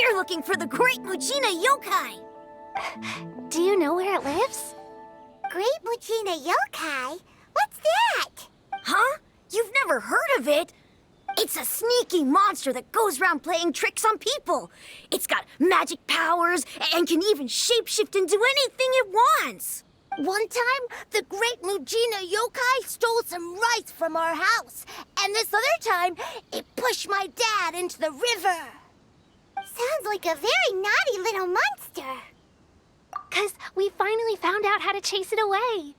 We're looking for the Great Mujina Yokai! Do you know where it lives? Great Mujina Yokai? What's that? Huh? You've never heard of it? It's a sneaky monster that goes around playing tricks on people. It's got magic powers and can even shapeshift into anything it wants. One time, the Great Mujina Yokai stole some rice from our house. And this other time, it pushed my dad into the river. Sounds like a very naughty little monster. 'Cause we finally found out how to chase it away.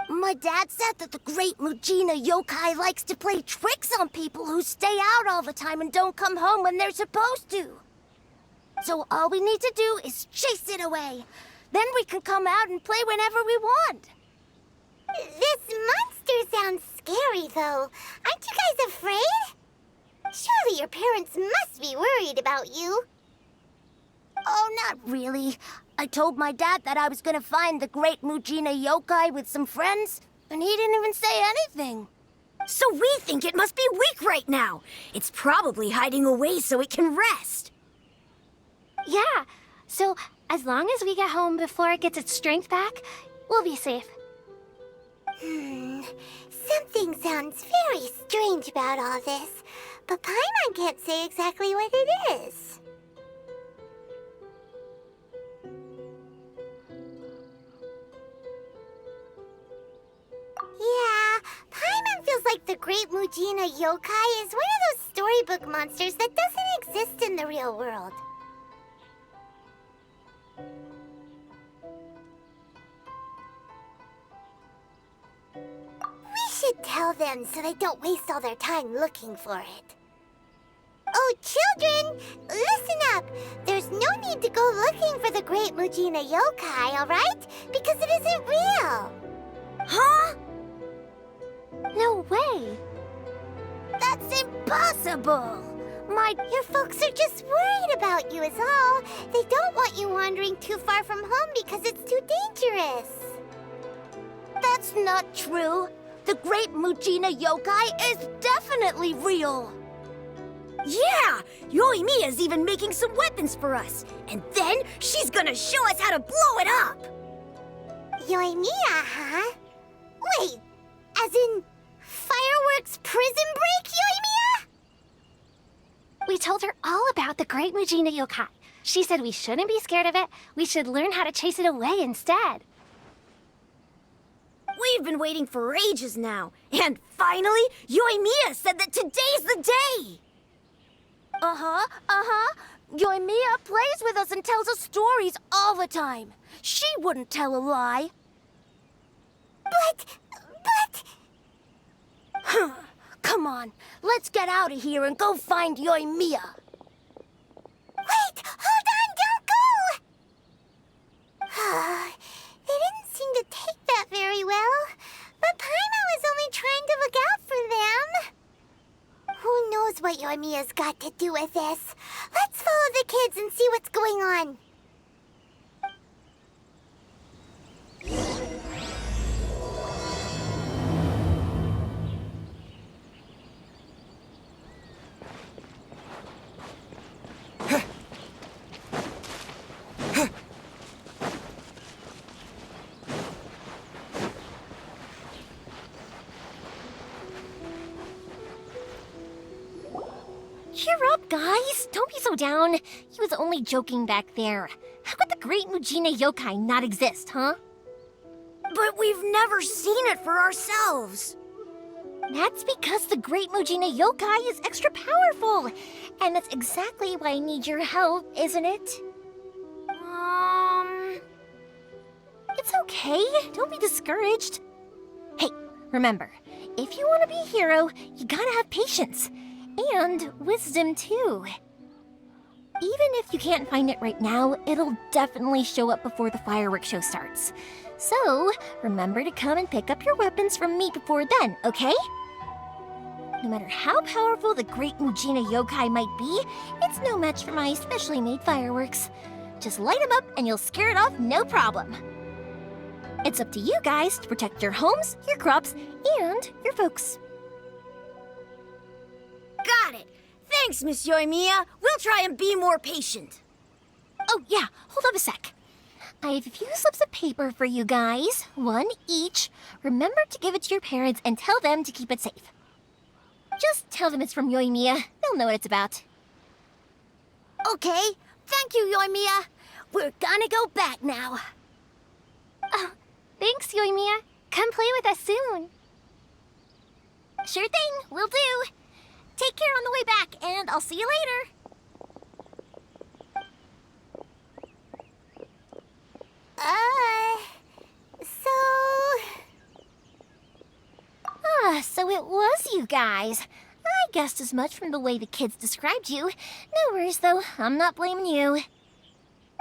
My dad said that the Great Mujina Yokai likes to play tricks on people who stay out all the time and don't come home when they're supposed to. So all we need to do is chase it away. Then we can come out and play whenever we want. This monster sounds scary, though. Aren't you guys afraid? Surely your parents must be worried about you. Oh, not really. I told my dad that I was gonna find the Great Mujina Yokai with some friends, and he didn't even say anything. So we think it must be weak right now. It's probably hiding away so it can rest. Yeah, so as long as we get home before it gets its strength back, we'll be safe. Something sounds very strange about all this, but Paimon can't say exactly what it is. Yeah, Paimon feels like the Great Mujina Yokai is one of those storybook monsters that doesn't exist in the real world. We should tell them so they don't waste all their time looking for it. Oh, children, listen up. There's no need to go looking for the Great Mujina Yokai, all right? Because it isn't real. Huh? No way! That's impossible! Your folks are just worried about you is all. They don't want you wandering too far from home because it's too dangerous. That's not true. The Great Mujina Yokai is definitely real. Yeah! Yoimiya's even making some weapons for us. And then she's gonna show us how to blow it up! Yoimiya, huh? Wait, as in fireworks prison break, Yoimiya? We told her all about the Great Mujina Yokai. She said we shouldn't be scared of it. We should learn how to chase it away instead. We've been waiting for ages now. And finally, Yoimiya said that today's the day! Yoimiya plays with us and tells us stories all the time. She wouldn't tell a lie. But... Come on, let's get out of here and go find Yoimiya. Wait, hold on, don't go! They didn't seem to take that very well, but Paimon was only trying to look out for them. Who knows what Yoimiya's got to do with this? Let's follow the kids and see what's going on. Cheer up, guys! Don't be so down. He was only joking back there. How could the Great Mujina Yokai not exist, huh? But we've never seen it for ourselves. That's because the Great Mujina Yokai is extra powerful. And that's exactly why I need your help, isn't it? It's okay. Don't be discouraged. Hey, remember, if you want to be a hero, you gotta have patience. And wisdom, too. Even if you can't find it right now, it'll definitely show up before the fireworks show starts. So, remember to come and pick up your weapons from me before then, okay? No matter how powerful the Great Mujina Yokai might be, it's no match for my specially made fireworks. Just light them up and you'll scare it off no problem. It's up to you guys to protect your homes, your crops, and your folks. Got it! Thanks, Miss Yoimiya. We'll try and be more patient. Oh, yeah, hold up a sec. I have a few slips of paper for you guys, one each. Remember to give it to your parents and tell them to keep it safe. Just tell them it's from Yoimiya. They'll know what it's about. Okay, thank you, Yoimiya. We're gonna go back now. Oh, thanks, Yoimiya. Come play with us soon. Sure thing, will do. Take care on the way back, and I'll see you later. So it was you guys. I guessed as much from the way the kids described you. No worries, though. I'm not blaming you.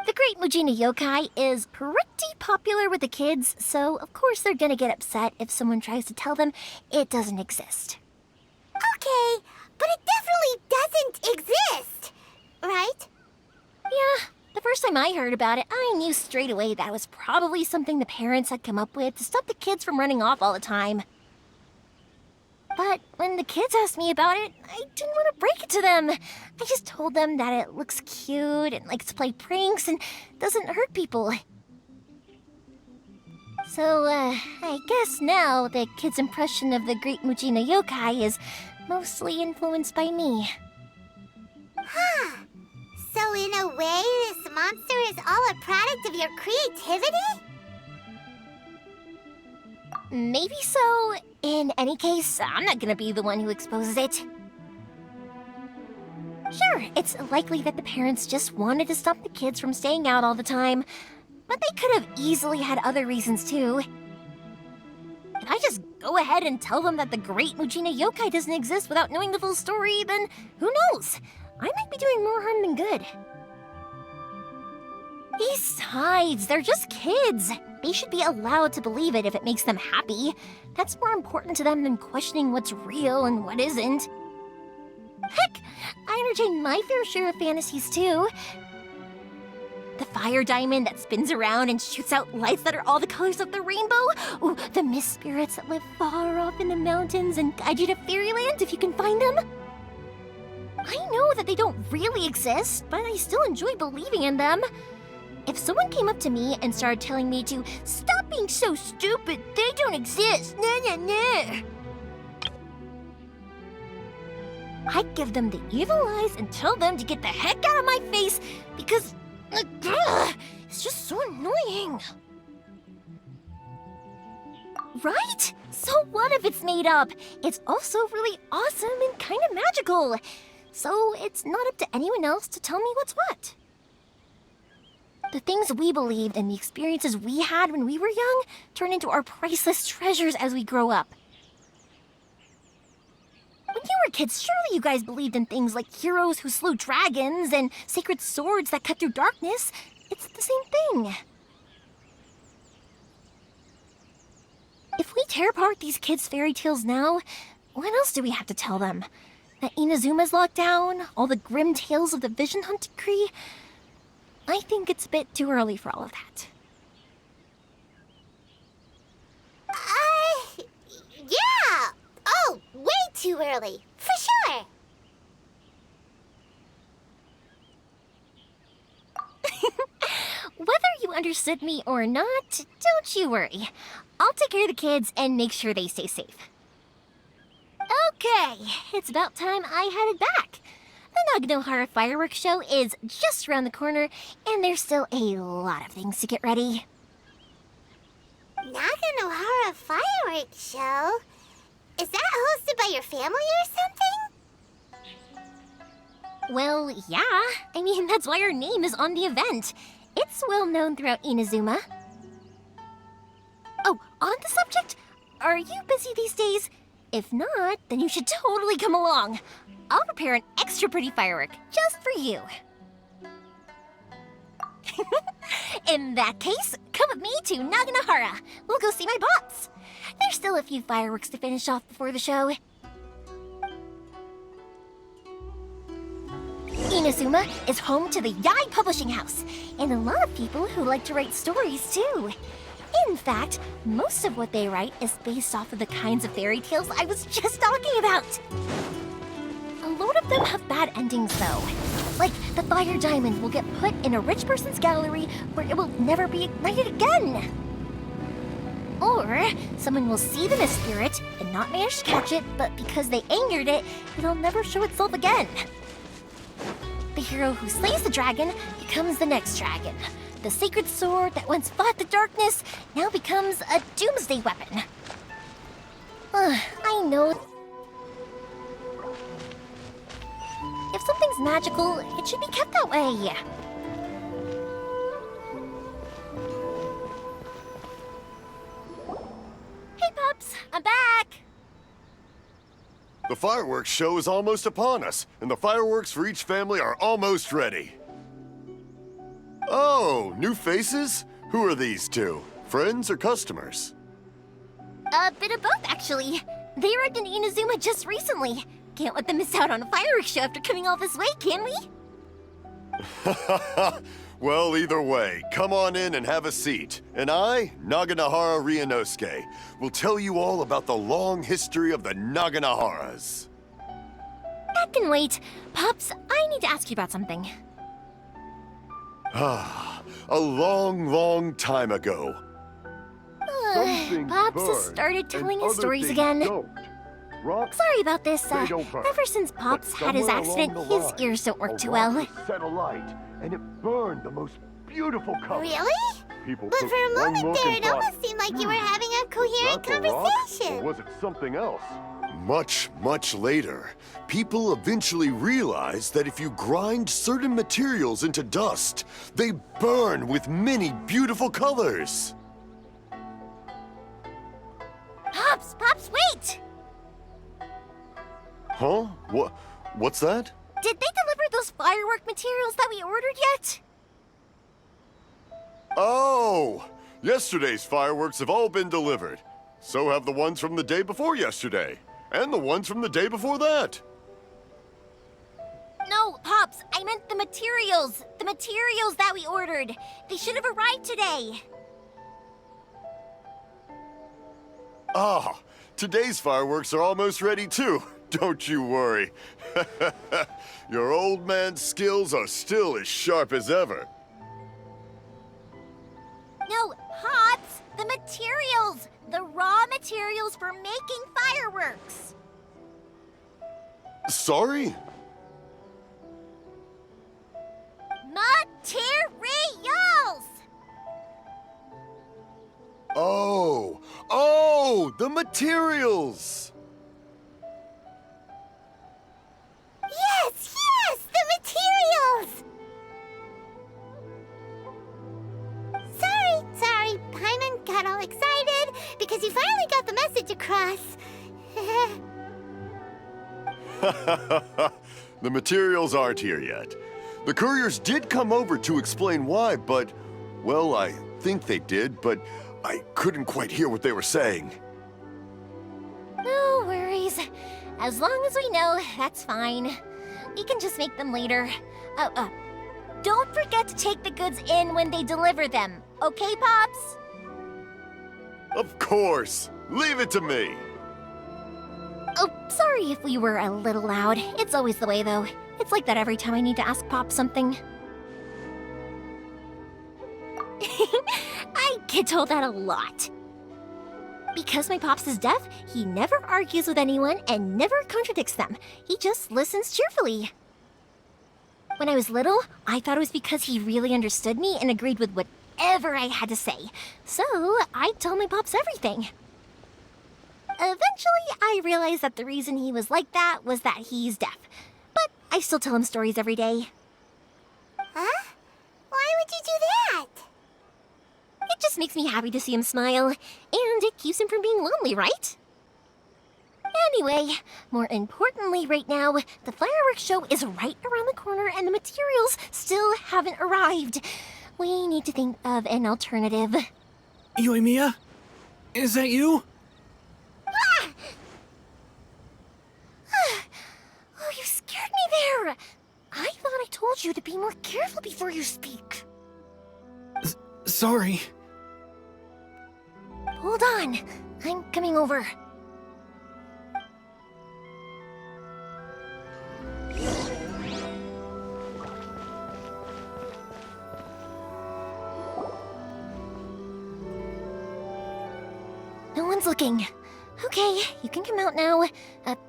The Great Mujina Yokai is pretty popular with the kids, so of course they're gonna get upset if someone tries to tell them it doesn't exist. Okay, but it definitely doesn't exist, right? Yeah, the first time I heard about it, I knew straight away that was probably something the parents had come up with to stop the kids from running off all the time. But when the kids asked me about it, I didn't want to break it to them. I just told them that it looks cute and likes to play pranks and doesn't hurt people. So, I guess now the kids' impression of the Great Mujina Yokai is mostly influenced by me. Huh. So in a way, this monster is all a product of your creativity? Maybe so. In any case, I'm not gonna be the one who exposes it. Sure, it's likely that the parents just wanted to stop the kids from staying out all the time, but they could have easily had other reasons too. If I just go ahead and tell them that the Great Mujina Yokai doesn't exist without knowing the full story, then who knows? I might be doing more harm than good. Besides, they're just kids. They should be allowed to believe it if it makes them happy. That's more important to them than questioning what's real and what isn't. Heck, I entertain my fair share of fantasies too. The fire diamond that spins around and shoots out lights that are all the colors of the rainbow. Ooh, the mist spirits that live far off in the mountains and guide you to fairyland if you can find them. I know that they don't really exist, but I still enjoy believing in them. If someone came up to me and started telling me to stop being so stupid, they don't exist, I'd give them the evil eyes and tell them to get the heck out of my face because it's just so annoying. Right? So what if it's made up? It's also really awesome and kind of magical. So it's not up to anyone else to tell me what's what. The things we believed and the experiences we had when we were young turn into our priceless treasures as we grow up. When you were kids, surely you guys believed in things like heroes who slew dragons and sacred swords that cut through darkness. It's the same thing. If we tear apart these kids' fairy tales now, what else do we have to tell them? That Inazuma's locked down? All the grim tales of the Vision Hunt Decree? I think it's a bit too early for all of that. Yeah! Oh, way too early, for sure! Whether you understood me or not, don't you worry. I'll take care of the kids and make sure they stay safe. Okay, it's about time I headed back. The Naganohara fireworks show is just around the corner, and there's still a lot of things to get ready. Naganohara fireworks show? Is that hosted by your family or something? Well, yeah. I mean, that's why our name is on the event. It's well known throughout Inazuma. Oh, on the subject, are you busy these days? If not, then you should totally come along. I'll prepare an extra pretty firework just for you. In that case, come with me to Naganohara. We'll go see my pops. There's still a few fireworks to finish off before the show. Inazuma is home to the Yai Publishing House, and a lot of people who like to write stories too. In fact, most of what they write is based off of the kinds of fairy tales I was just talking about. lot of them have bad endings, though. Like, the fire diamond will get put in a rich person's gallery where it will never be ignited again. Or someone will see the mist spirit and not manage to catch it, but because they angered it, it'll never show itself again. The hero who slays the dragon becomes the next dragon. The sacred sword that once fought the darkness now becomes a doomsday weapon. I know. If something's magical, it should be kept that way. Hey, Pups, I'm back. The fireworks show is almost upon us, and the fireworks for each family are almost ready. Oh, new faces? Who are these two? Friends or customers? A bit of both, actually. They arrived in Inazuma just recently. Can't let them miss out on a fireworks show after coming all this way, can we? Well, either way, come on in and have a seat. And I, Naganahara Ryunosuke, will tell you all about the long history of the Naganaharas. That can wait. Pups, I need to ask you about something. A long, long time ago. Pops has started telling his stories again. Sorry about this. Ever since Pops had his accident, his ears don't work too well. Set alight, and it burned the most beautiful color. Really? People But took for a one moment look there, and it thought, almost seemed like you were having a coherent "Was that the rock, conversation. or was it something else? Much, much later, people eventually realized that if you grind certain materials into dust, they burn with many beautiful colors. Pops, wait! Huh? What's that? Did they deliver those firework materials that we ordered yet? Oh! Yesterday's fireworks have all been delivered. So have the ones from the day before yesterday. And the ones from the day before that. No, Pops, I meant the materials. The materials that we ordered. They should have arrived today. Ah, today's fireworks are almost ready too. Don't you worry. Your old man's skills are still as sharp as ever. No, Pops, the materials. The raw materials for making fireworks. Sorry? Materials! Oh, the materials! Yes, the materials! Sorry, Paimon got all excited because you finally got the message across. The materials aren't here yet. The couriers did come over to explain why, but, well, I think they did, but I couldn't quite hear what they were saying. No worries. As long as we know, that's fine. We can just make them later. Don't forget to take the goods in when they deliver them. Okay, Pops? Of course! Leave it to me! Oh, sorry if we were a little loud. It's always the way, though. It's like that every time I need to ask Pop something. I get told that a lot. Because my Pops is deaf, he never argues with anyone and never contradicts them. He just listens cheerfully. When I was little, I thought it was because he really understood me and agreed with whatever I had to say. So, I'd tell my Pops everything. Eventually, I realized that the reason he was like that was that he's deaf. But I still tell him stories every day. Huh? Why would you do that? It just makes me happy to see him smile, and it keeps him from being lonely, right? Anyway, more importantly right now, the fireworks show is right around the corner and the materials still haven't arrived. We need to think of an alternative. Yoimiya? Is that you? Oh, you scared me there! I thought I told you to be more careful before you speak. Sorry. Hold on, I'm coming over. one's looking. Okay, you can come out now.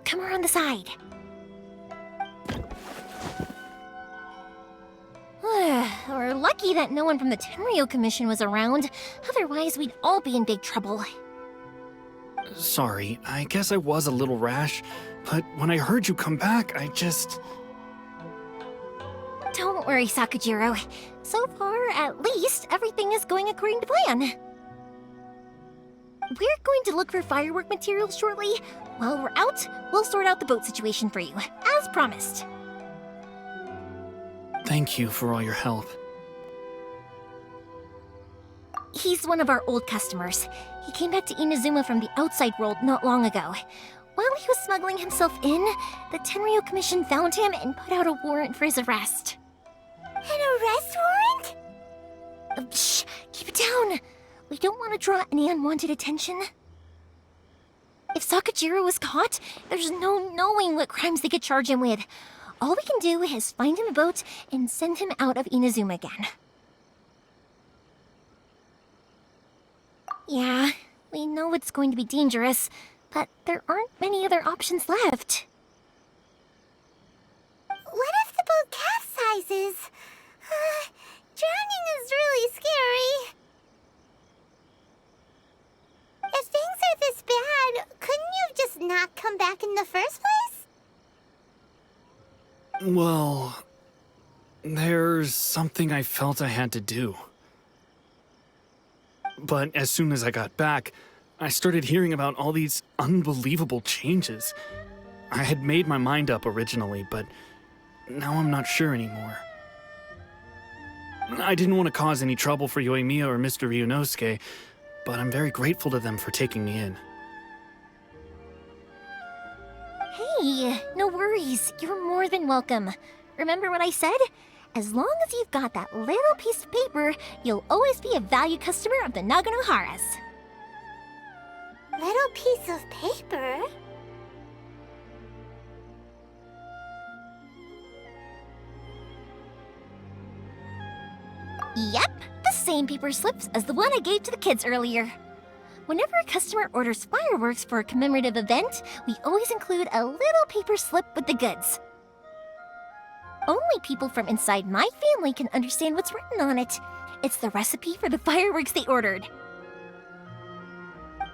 Come around the side. We're lucky that no one from the Tenryo Commission was around. Otherwise, we'd all be in big trouble. Sorry, I guess I was a little rash, but when I heard you come back, I just... Don't worry, Sakujiro. So far, at least, everything is going according to plan. We're going to look for firework materials shortly. While we're out, we'll sort out the boat situation for you, as promised. Thank you for all your help. He's one of our old customers. He came back to Inazuma from the outside world not long ago. While he was smuggling himself in, the Tenryo Commission found him and put out a warrant for his arrest. An arrest warrant? Shh! Keep it down! We don't want to draw any unwanted attention. If Sakujiro was caught, there's no knowing what crimes they could charge him with. All we can do is find him a boat and send him out of Inazuma again. Yeah, we know it's going to be dangerous, but there aren't many other options left. What if the boat capsizes? Drowning is really scary. If things are this bad, couldn't you just not come back in the first place? Well, there's something I felt I had to do. But as soon as I got back, I started hearing about all these unbelievable changes. I had made my mind up originally, but now I'm not sure anymore. I didn't want to cause any trouble for Yoimiya or Mr. Ryunosuke, but I'm very grateful to them for taking me in. Hey, no worries. You're more than welcome. Remember what I said? As long as you've got that little piece of paper, you'll always be a valued customer of the Naganoharas. Little piece of paper? Yep, the same paper slips as the one I gave to the kids earlier. Whenever a customer orders fireworks for a commemorative event, we always include a little paper slip with the goods. Only people from inside my family can understand what's written on it. It's the recipe for the fireworks they ordered.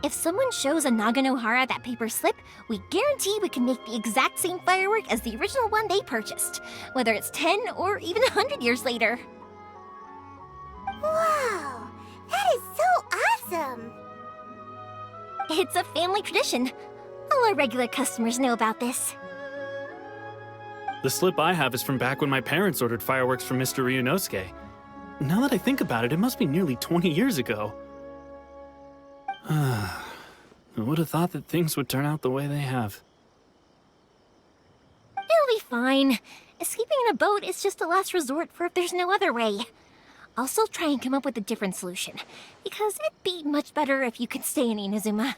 If someone shows a Naganohara that paper slip, we guarantee we can make the exact same firework as the original one they purchased, whether it's 10 or even 100 years later. Wow, that is so awesome! It's a family tradition. All our regular customers know about this. The slip I have is from back when my parents ordered fireworks from Mr. Ryunosuke. Now that I think about it, it must be nearly 20 years ago. I would have thought that things would turn out the way they have. It'll be fine. Escaping in a boat is just a last resort for if there's no other way. I'll still try and come up with a different solution, because it'd be much better if you could stay in Inazuma.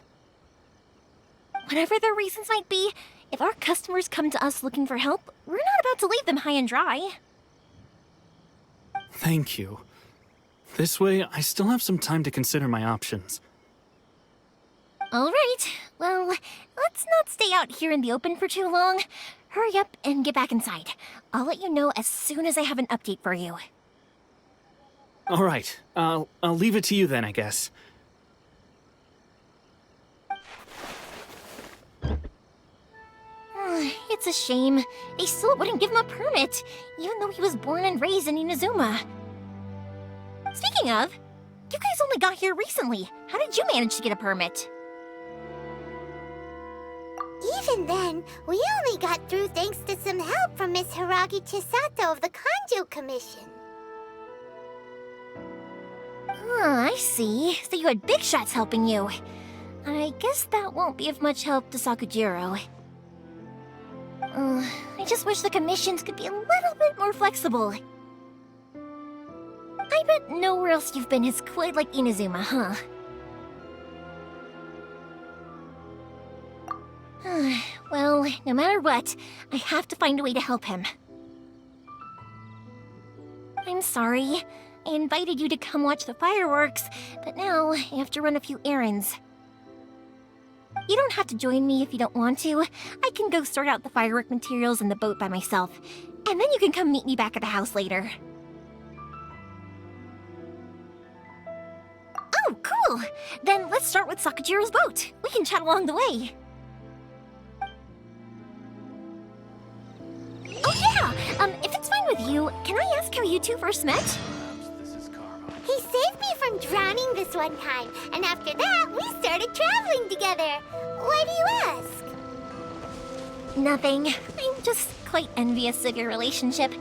Whatever their reasons might be, if our customers come to us looking for help, we're not about to leave them high and dry. Thank you. This way, I still have some time to consider my options. All right, well, let's not stay out here in the open for too long. Hurry up and get back inside. I'll let you know as soon as I have an update for you. All right, I'll leave it to you then, I guess. It's a shame. They still wouldn't give him a permit, even though he was born and raised in Inazuma. Speaking of, you guys only got here recently. How did you manage to get a permit? Even then, we only got through thanks to some help from Miss Hiragi Chisato of the Kanjo Commission. I see. So you had big shots helping you. I guess that won't be of much help to Sakujiro. I just wish the commissions could be a little bit more flexible. I bet nowhere else you've been has quite like Inazuma, huh? Well, no matter what, I have to find a way to help him. I'm sorry. I invited you to come watch the fireworks, but now I have to run a few errands. You don't have to join me if you don't want to. I can go sort out the firework materials in the boat by myself. And then you can come meet me back at the house later. Oh, cool! Then let's start with Sakajiro's boat. We can chat along the way. Oh yeah! If it's fine with you, can I ask how you two first met? He saved me from drowning this one time, and after that, we started traveling together. Why do you ask? Nothing. I'm just quite envious of your relationship.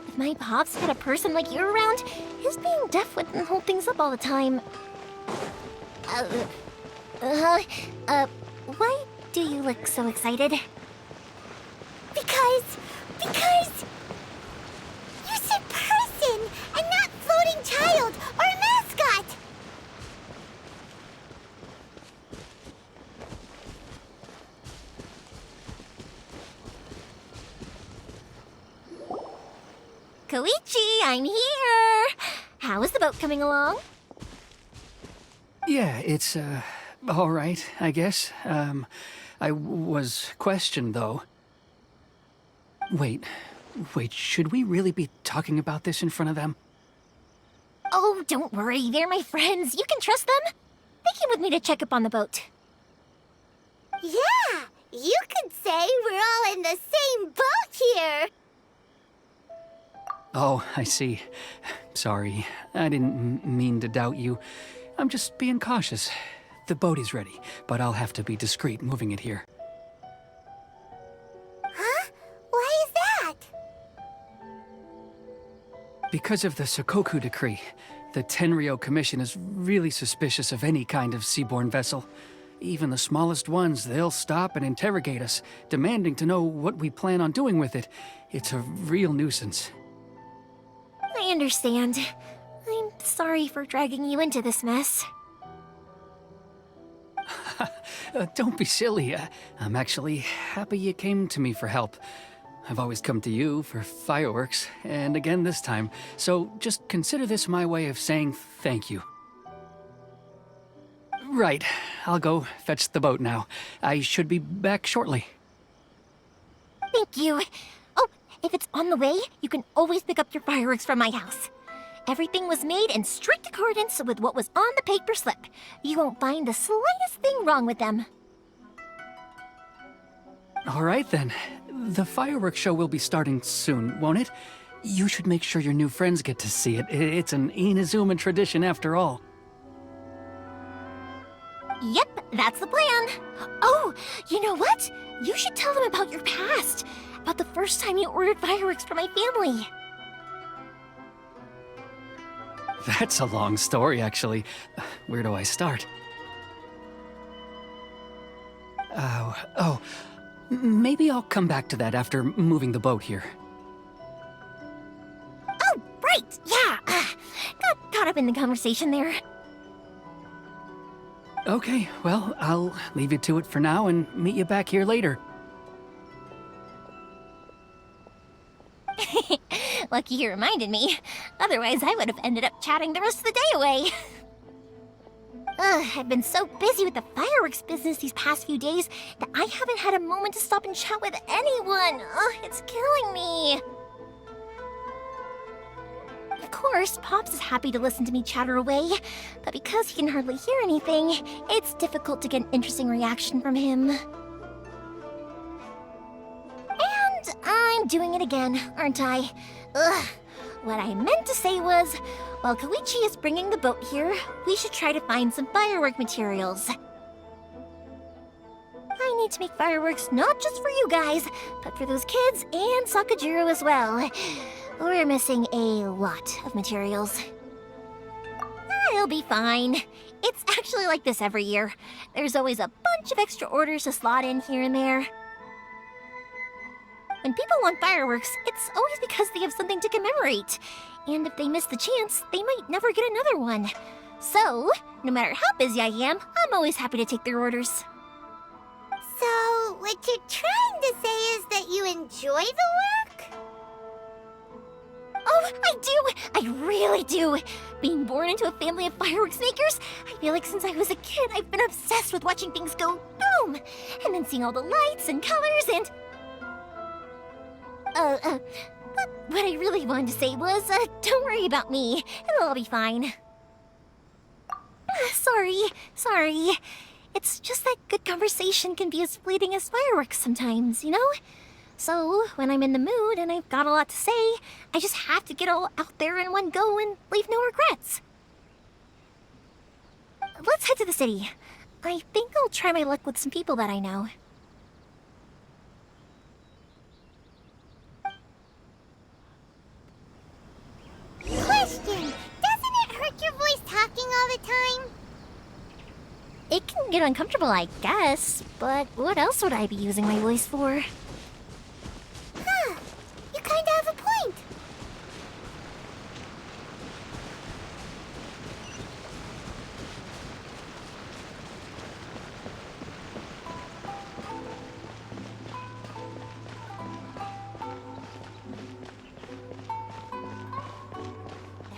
If my pops had a person like you around, his being deaf wouldn't hold things up all the time. Why do you look so excited? Because you said person and not floating child or mascot. Koichi, I'm here! How is the boat coming along? Yeah, it's, all right, I guess. I was questioned, though. Wait, should we really be talking about this in front of them? Oh, don't worry, they're my friends. You can trust them. They came with me to check up on the boat. Yeah, you could say we're all in the same boat here. Oh, I see. Sorry, I didn't mean to doubt you. I'm just being cautious. The boat is ready, but I'll have to be discreet moving it here. Huh? Why is that? Because of the Sokoku decree, the Tenryo Commission is really suspicious of any kind of seaborne vessel. Even the smallest ones, they'll stop and interrogate us, demanding to know what we plan on doing with it. It's a real nuisance. I understand. I'm sorry for dragging you into this mess. Don't be silly. I'm actually happy you came to me for help. I've always come to you for fireworks, and again this time. So just consider this my way of saying thank you. Right, I'll go fetch the boat now. I should be back shortly. Thank you. Oh, if it's on the way, you can always pick up your fireworks from my house. Everything was made in strict accordance with what was on the paper slip. You won't find the slightest thing wrong with them. All right then. The fireworks show will be starting soon, won't it? You should make sure your new friends get to see it. It's an Inazuma tradition after all. Yep, that's the plan. Oh, you know what? You should tell them about your past. About the first time you ordered fireworks for my family. That's a long story, actually. Where do I start? Maybe I'll come back to that after moving the boat here. Oh, right, yeah. Got caught up in the conversation there. Okay, well, I'll leave you to it for now and meet you back here later. Lucky you reminded me. Otherwise, I would have ended up chatting the rest of the day away. I've been so busy with the fireworks business these past few days that I haven't had a moment to stop and chat with anyone. It's killing me. Of course, Pops is happy to listen to me chatter away, but because he can hardly hear anything, it's difficult to get an interesting reaction from him. And I'm doing it again, aren't I? What I meant to say was, while Koichi is bringing the boat here, we should try to find some firework materials. I need to make fireworks not just for you guys, but for those kids and Sakajiro as well. We're missing a lot of materials. It'll be fine. It's actually like this every year. There's always a bunch of extra orders to slot in here and there. When people want fireworks, it's always because they have something to commemorate. And if they miss the chance, they might never get another one. So, no matter how busy I am, I'm always happy to take their orders. So, what you're trying to say is that you enjoy the work? Oh I do! I really do! Being born into a family of fireworks makers, I feel like since I was a kid, I've been obsessed with watching things go boom! And then seeing all the lights and colors and... What I really wanted to say was, don't worry about me. It'll all be fine. Sorry. It's just that good conversation can be as fleeting as fireworks sometimes, you know? So, when I'm in the mood and I've got a lot to say, I just have to get all out there in one go and leave no regrets. Let's head to the city. I think I'll try my luck with some people that I know. Question! Doesn't it hurt your voice talking all the time? It can get uncomfortable, I guess, but what else would I be using my voice for? Huh. You kinda have a point.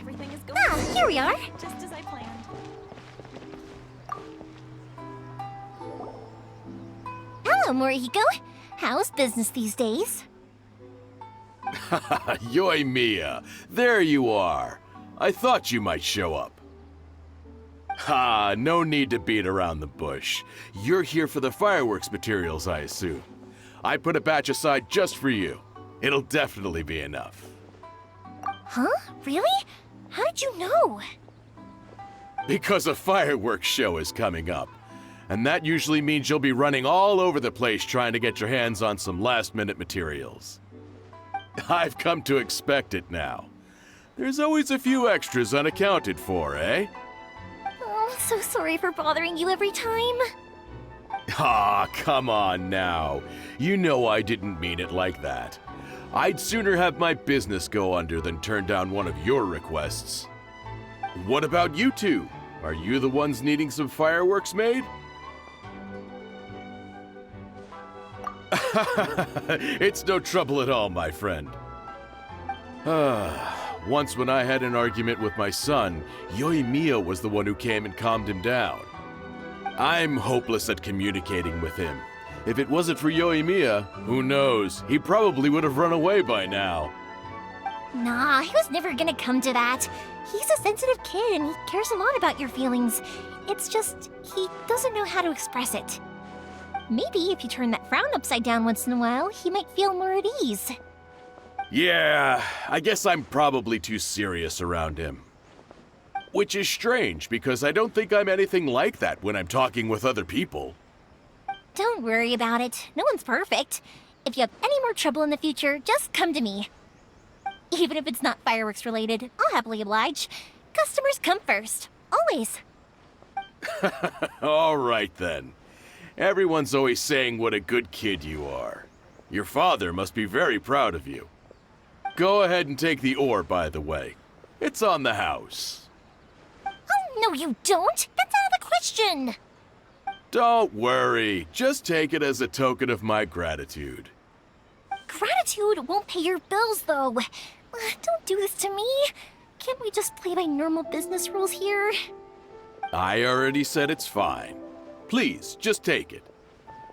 Everything is going Ah, here we are. just as I planned. Hello, Morihiko. How's business these days? Yoi Mia, there you are. I thought you might show up. Ha, no need to beat around the bush. You're here for the fireworks materials, I assume. I put a batch aside just for you. It'll definitely be enough. Huh? Really? How did you know? Because a fireworks show is coming up. And that usually means you'll be running all over the place trying to get your hands on some last-minute materials. I've come to expect it now. There's always a few extras unaccounted for, eh? Oh, I'm so sorry for bothering you every time. Ah, come on now. You know I didn't mean it like that. I'd sooner have my business go under than turn down one of your requests. What about you two? Are you the ones needing some fireworks made? It's no trouble at all, my friend. Once when I had an argument with my son, Yoimiya was the one who came and calmed him down. I'm hopeless at communicating with him. If it wasn't for Yoimiya, who knows, he probably would have run away by now. Nah, he was never gonna come to that. He's a sensitive kid and he cares a lot about your feelings. It's just, he doesn't know how to express it. Maybe if you turn that frown upside down once in a while, he might feel more at ease. Yeah, I guess I'm probably too serious around him. Which is strange, because I don't think I'm anything like that when I'm talking with other people. Don't worry about it. No one's perfect. If you have any more trouble in the future, just come to me. Even if it's not fireworks related, I'll happily oblige. Customers come first. Always. All right then. Everyone's always saying what a good kid you are. Your father must be very proud of you. Go ahead and take the ore, by the way. It's on the house. Oh, no you don't! That's out of the question! Don't worry. Just take it as a token of my gratitude. Gratitude won't pay your bills, though. Don't do this to me. Can't we just play by normal business rules here? I already said it's fine. Please, just take it.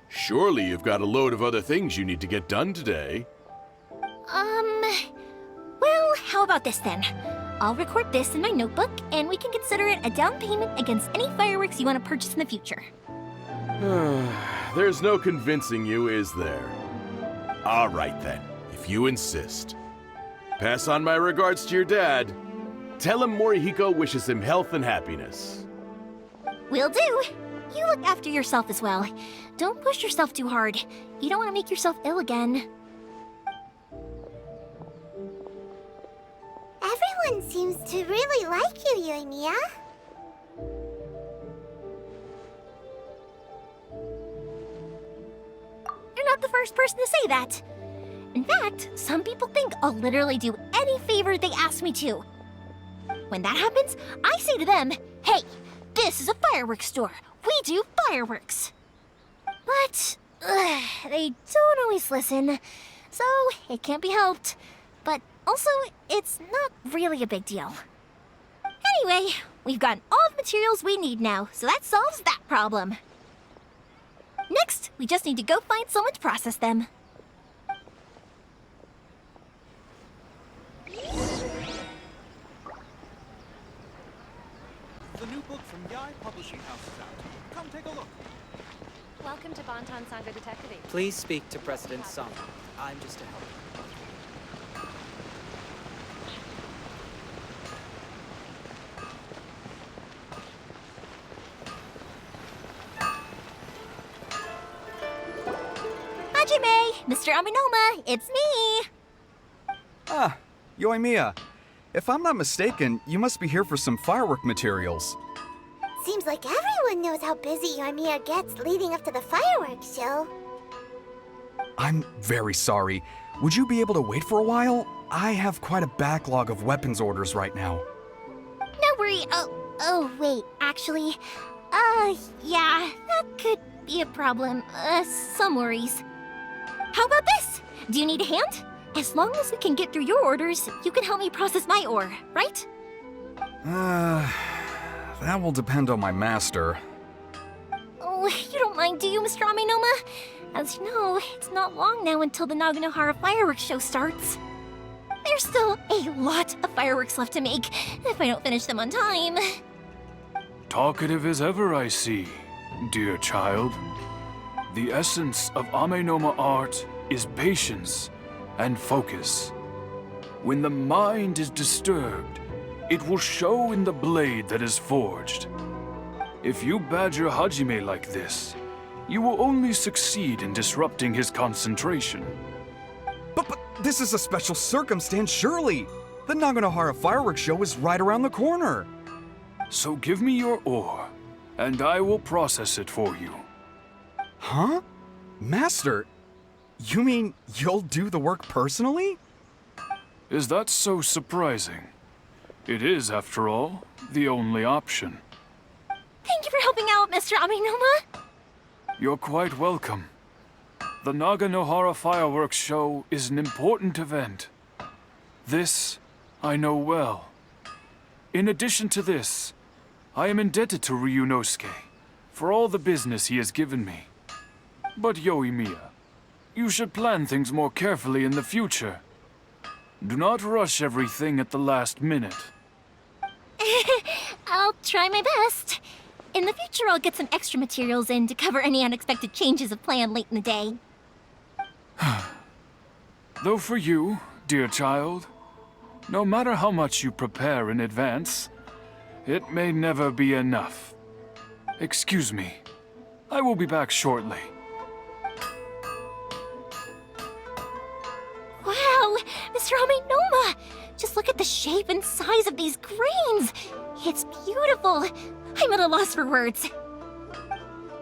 Surely you've got a load of other things you need to get done today. Well, how about this then? I'll record this in my notebook, and we can consider it a down payment against any fireworks you want to purchase in the future. There's no convincing you, is there? All right then, if you insist. Pass on my regards to your dad. Tell him Morihiko wishes him health and happiness. Will do. You look after yourself as well. Don't push yourself too hard. You don't want to make yourself ill again. Everyone seems to really like you, Yoimiya. You're not the first person to say that. In fact, some people think I'll literally do any favor they ask me to. When that happens, I say to them, hey, this is a fireworks store. We do fireworks. But they don't always listen, so it can't be helped. But Also, it's not really a big deal. Anyway, we've gotten all the materials we need now, so that solves that problem. Next, we just need to go find someone to process them. The new book from Yai Publishing House is out. Come take a look. Welcome to Bonton Sangha Detective. Please speak to President Sung. I'm just a helper. Hajime, Mr. Aminoma, it's me! Ah, Yoimiya. If I'm not mistaken, you must be here for some firework materials. Seems like everyone knows how busy Yoimiya gets leading up to the fireworks show. I'm very sorry. Would you be able to wait for a while? I have quite a backlog of weapons orders right now. No worry. Oh, wait, actually. Yeah, that could be a problem. Some worries. How about this? Do you need a hand? As long as we can get through your orders, you can help me process my ore, right? That will depend on my master. Oh, you don't mind, do you, Mr. Aminoma? As you know, it's not long now until the Naganohara fireworks show starts. There's still a lot of fireworks left to make, if I don't finish them on time. Talkative as ever, I see, dear child. The essence of Amenoma art is patience and focus. When the mind is disturbed, it will show in the blade that is forged. If you badger Hajime like this, you will only succeed in disrupting his concentration. But this is a special circumstance, surely. The Naganohara fireworks show is right around the corner. So give me your ore, and I will process it for you. Huh? Master, you mean you'll do the work personally? Is that so surprising? It is, after all, the only option. Thank you for helping out, Mr. Aminoma. You're quite welcome. The Naganohara fireworks show is an important event. This I know well. In addition to this, I am indebted to Ryunosuke for all the business he has given me. But Yoimiya, you should plan things more carefully in the future. Do not rush everything at the last minute. I'll try my best. In the future, I'll get some extra materials in to cover any unexpected changes of plan late in the day. Though for you, dear child, no matter how much you prepare in advance, it may never be enough. Excuse me. I will be back shortly. Wow, Mr. Aminoma! Just look at the shape and size of these grains! It's beautiful! I'm at a loss for words.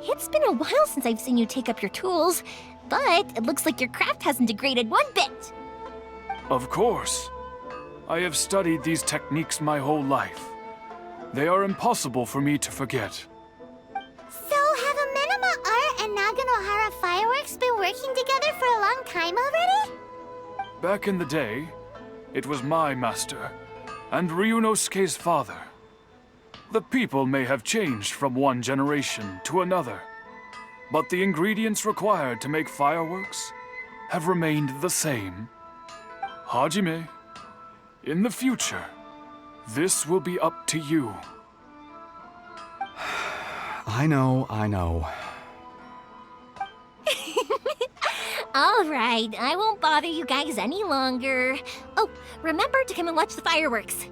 It's been a while since I've seen you take up your tools, but it looks like your craft hasn't degraded one bit. Of course. I have studied these techniques my whole life. They are impossible for me to forget. So have Amenoma Art and Naganohara Fireworks been working together for a long time already? Back in the day, it was my master, and Ryunosuke's father. The people may have changed from one generation to another, but the ingredients required to make fireworks have remained the same. Hajime, in the future, this will be up to you. I know. All right, I won't bother you guys any longer. Oh, remember to come and watch the fireworks.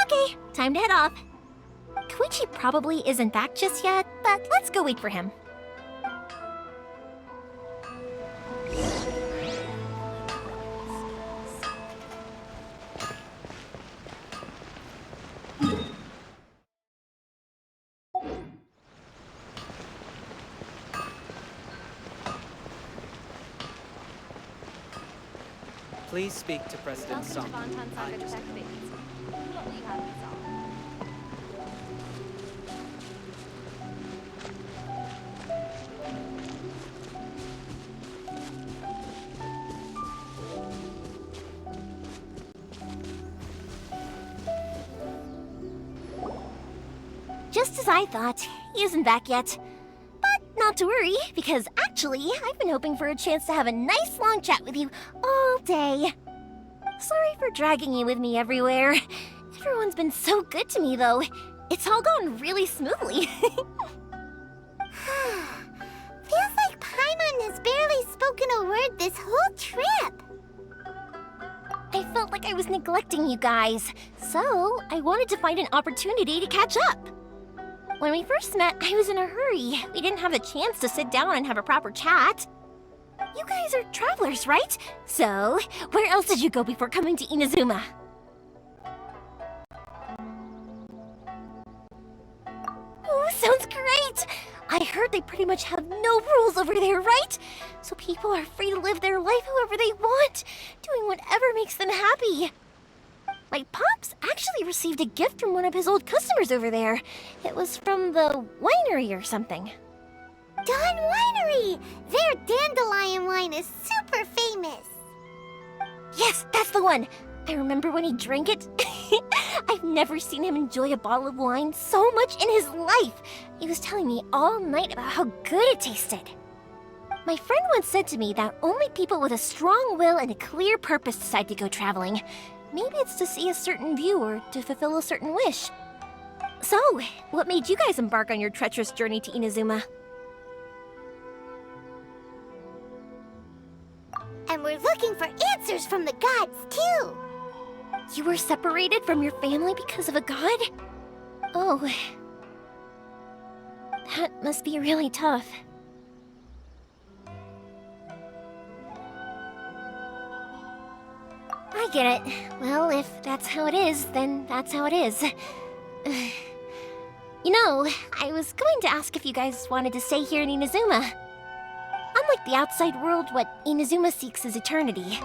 Okay, time to head off. Koichi probably isn't back just yet, but let's go wait for him. Please speak to President Welcome Sung. to Bonton Sangha I'm just a Detective. helper. What will you have me solve? just as I thought. He isn't back yet. But not to worry, because actually, I've been hoping for a chance to have a nice long chat with you all day. Sorry for dragging you with me everywhere. Everyone's been so good to me, though. It's all gone really smoothly. Feels like Paimon has barely spoken a word this whole trip. I felt like I was neglecting you guys, so I wanted to find an opportunity to catch up. When we first met, I was in a hurry. We didn't have the chance to sit down and have a proper chat. You guys are travelers, right? So, where else did you go before coming to Inazuma? Oh, sounds great! I heard they pretty much have no rules over there, right? So people are free to live their life however they want, doing whatever makes them happy. My pops actually received a gift from one of his old customers over there. It was from the winery or something. Dawn Winery! Their dandelion wine is super famous. Yes, that's the one. I remember when he drank it. I've never seen him enjoy a bottle of wine so much in his life. He was telling me all night about how good it tasted. My friend once said to me that only people with a strong will and a clear purpose decide to go traveling. Maybe it's to see a certain view or to fulfill a certain wish. So, what made you guys embark on your treacherous journey to Inazuma? And we're looking for answers from the gods, too. You were separated from your family because of a god? Oh. That must be really tough. I get it. Well, if that's how it is, then that's how it is. You know, I was going to ask if you guys wanted to stay here in Inazuma. Unlike the outside world, what Inazuma seeks is eternity.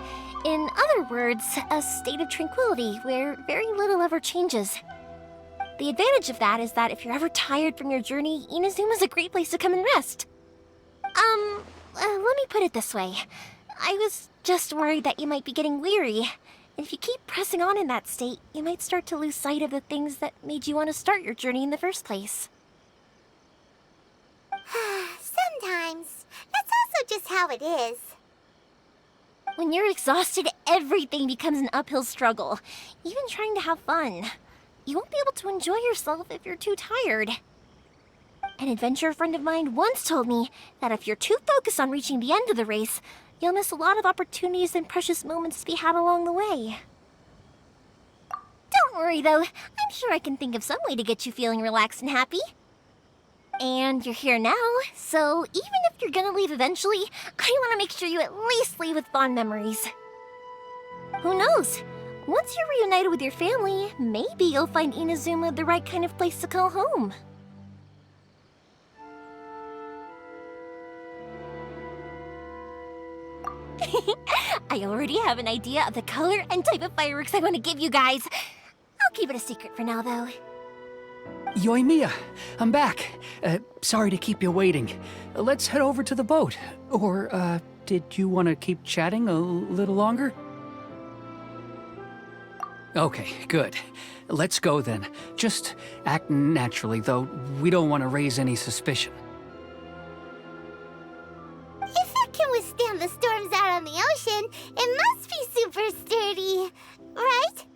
In other words, a state of tranquility where very little ever changes. The advantage of that is that if you're ever tired from your journey, Inazuma's a great place to come and rest. Let me put it this way. I was just worried that you might be getting weary. And if you keep pressing on in that state, you might start to lose sight of the things that made you want to start your journey in the first place. Sometimes. That's also just how it is. When you're exhausted, everything becomes an uphill struggle. Even trying to have fun. You won't be able to enjoy yourself if you're too tired. An adventurer friend of mine once told me that if you're too focused on reaching the end of the race, you'll miss a lot of opportunities and precious moments to be had along the way. Don't worry, though. I'm sure I can think of some way to get you feeling relaxed and happy. And you're here now, so even if you're gonna leave eventually, I want to make sure you at least leave with fond memories. Who knows? Once you're reunited with your family, maybe you'll find Inazuma the right kind of place to call home. I already have an idea of the color and type of fireworks I want to give you guys. I'll keep it a secret for now, though. Yoimiya, I'm back. Sorry to keep you waiting. Let's head over to the boat. Or, did you want to keep chatting a little longer? Okay, good. Let's go then. Just act naturally, though we don't want to raise any suspicion. If it can withstand the storms out on the ocean, it must be super sturdy, right?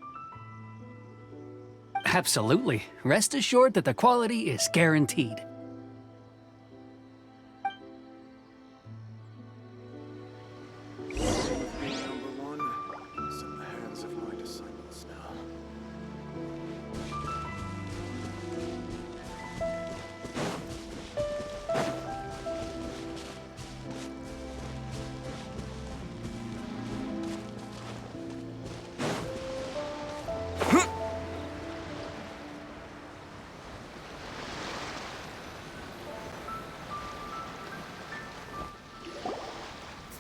Absolutely. Rest assured that the quality is guaranteed.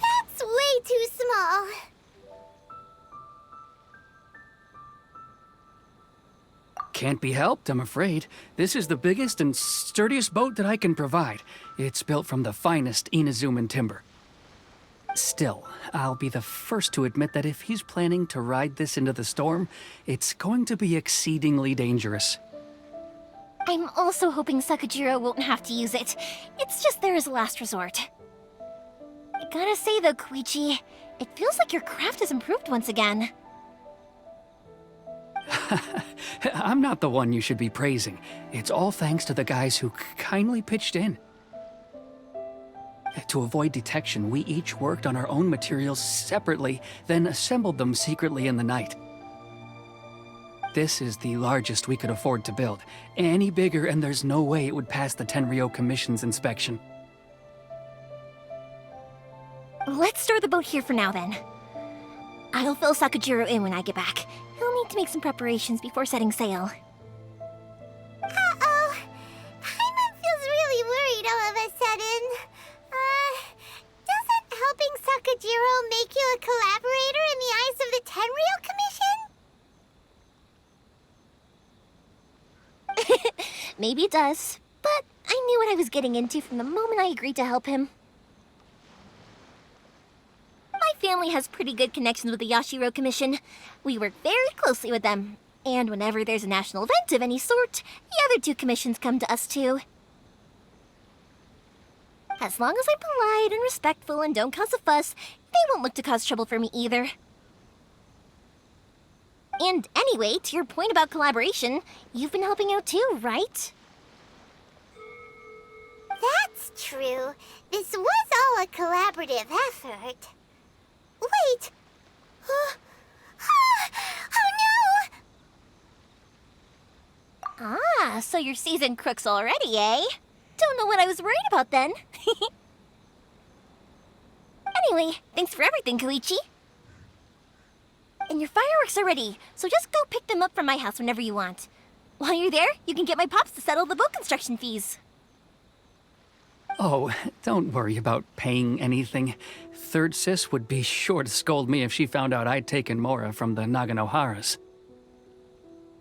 That's way too small. Can't be helped, I'm afraid. This is the biggest and sturdiest boat that I can provide. It's built from the finest Inazuman timber. Still, I'll be the first to admit that if he's planning to ride this into the storm, it's going to be exceedingly dangerous. I'm also hoping Sakajiro won't have to use it. It's just there as a last resort. I gotta say though, Koichi, it feels like your craft has improved once again. I'm not the one you should be praising. It's all thanks to the guys who kindly pitched in. To avoid detection, we each worked on our own materials separately, then assembled them secretly in the night. This is the largest we could afford to build. Any bigger and there's no way it would pass the Tenryo Commission's inspection. Let's store the boat here for now then. I'll fill Sakajiro in when I get back. He'll need to make some preparations before setting sail. Uh-oh. Paimon feels really worried all of a sudden. Doesn't helping Sakajiro make you a collaborator in the eyes of the Tenryo Commission? Maybe it does, but I knew what I was getting into from the moment I agreed to help him. My family has pretty good connections with the Yashiro Commission. We work very closely with them, and whenever there's a national event of any sort, the other two commissions come to us too. As long as I'm polite and respectful and don't cause a fuss, they won't look to cause trouble for me either. And anyway, to your point about collaboration, you've been helping out too, right? That's true. This was all a collaborative effort. Wait! Oh no! Ah, so you're seasoned crooks already, eh? Don't know what I was worried about then. Anyway, thanks for everything, Koichi. And your fireworks are ready, so just go pick them up from my house whenever you want. While you're there, you can get my pops to settle the boat construction fees. Oh, don't worry about paying anything. Third Sis would be sure to scold me if she found out I'd taken Mora from the Naganoharas.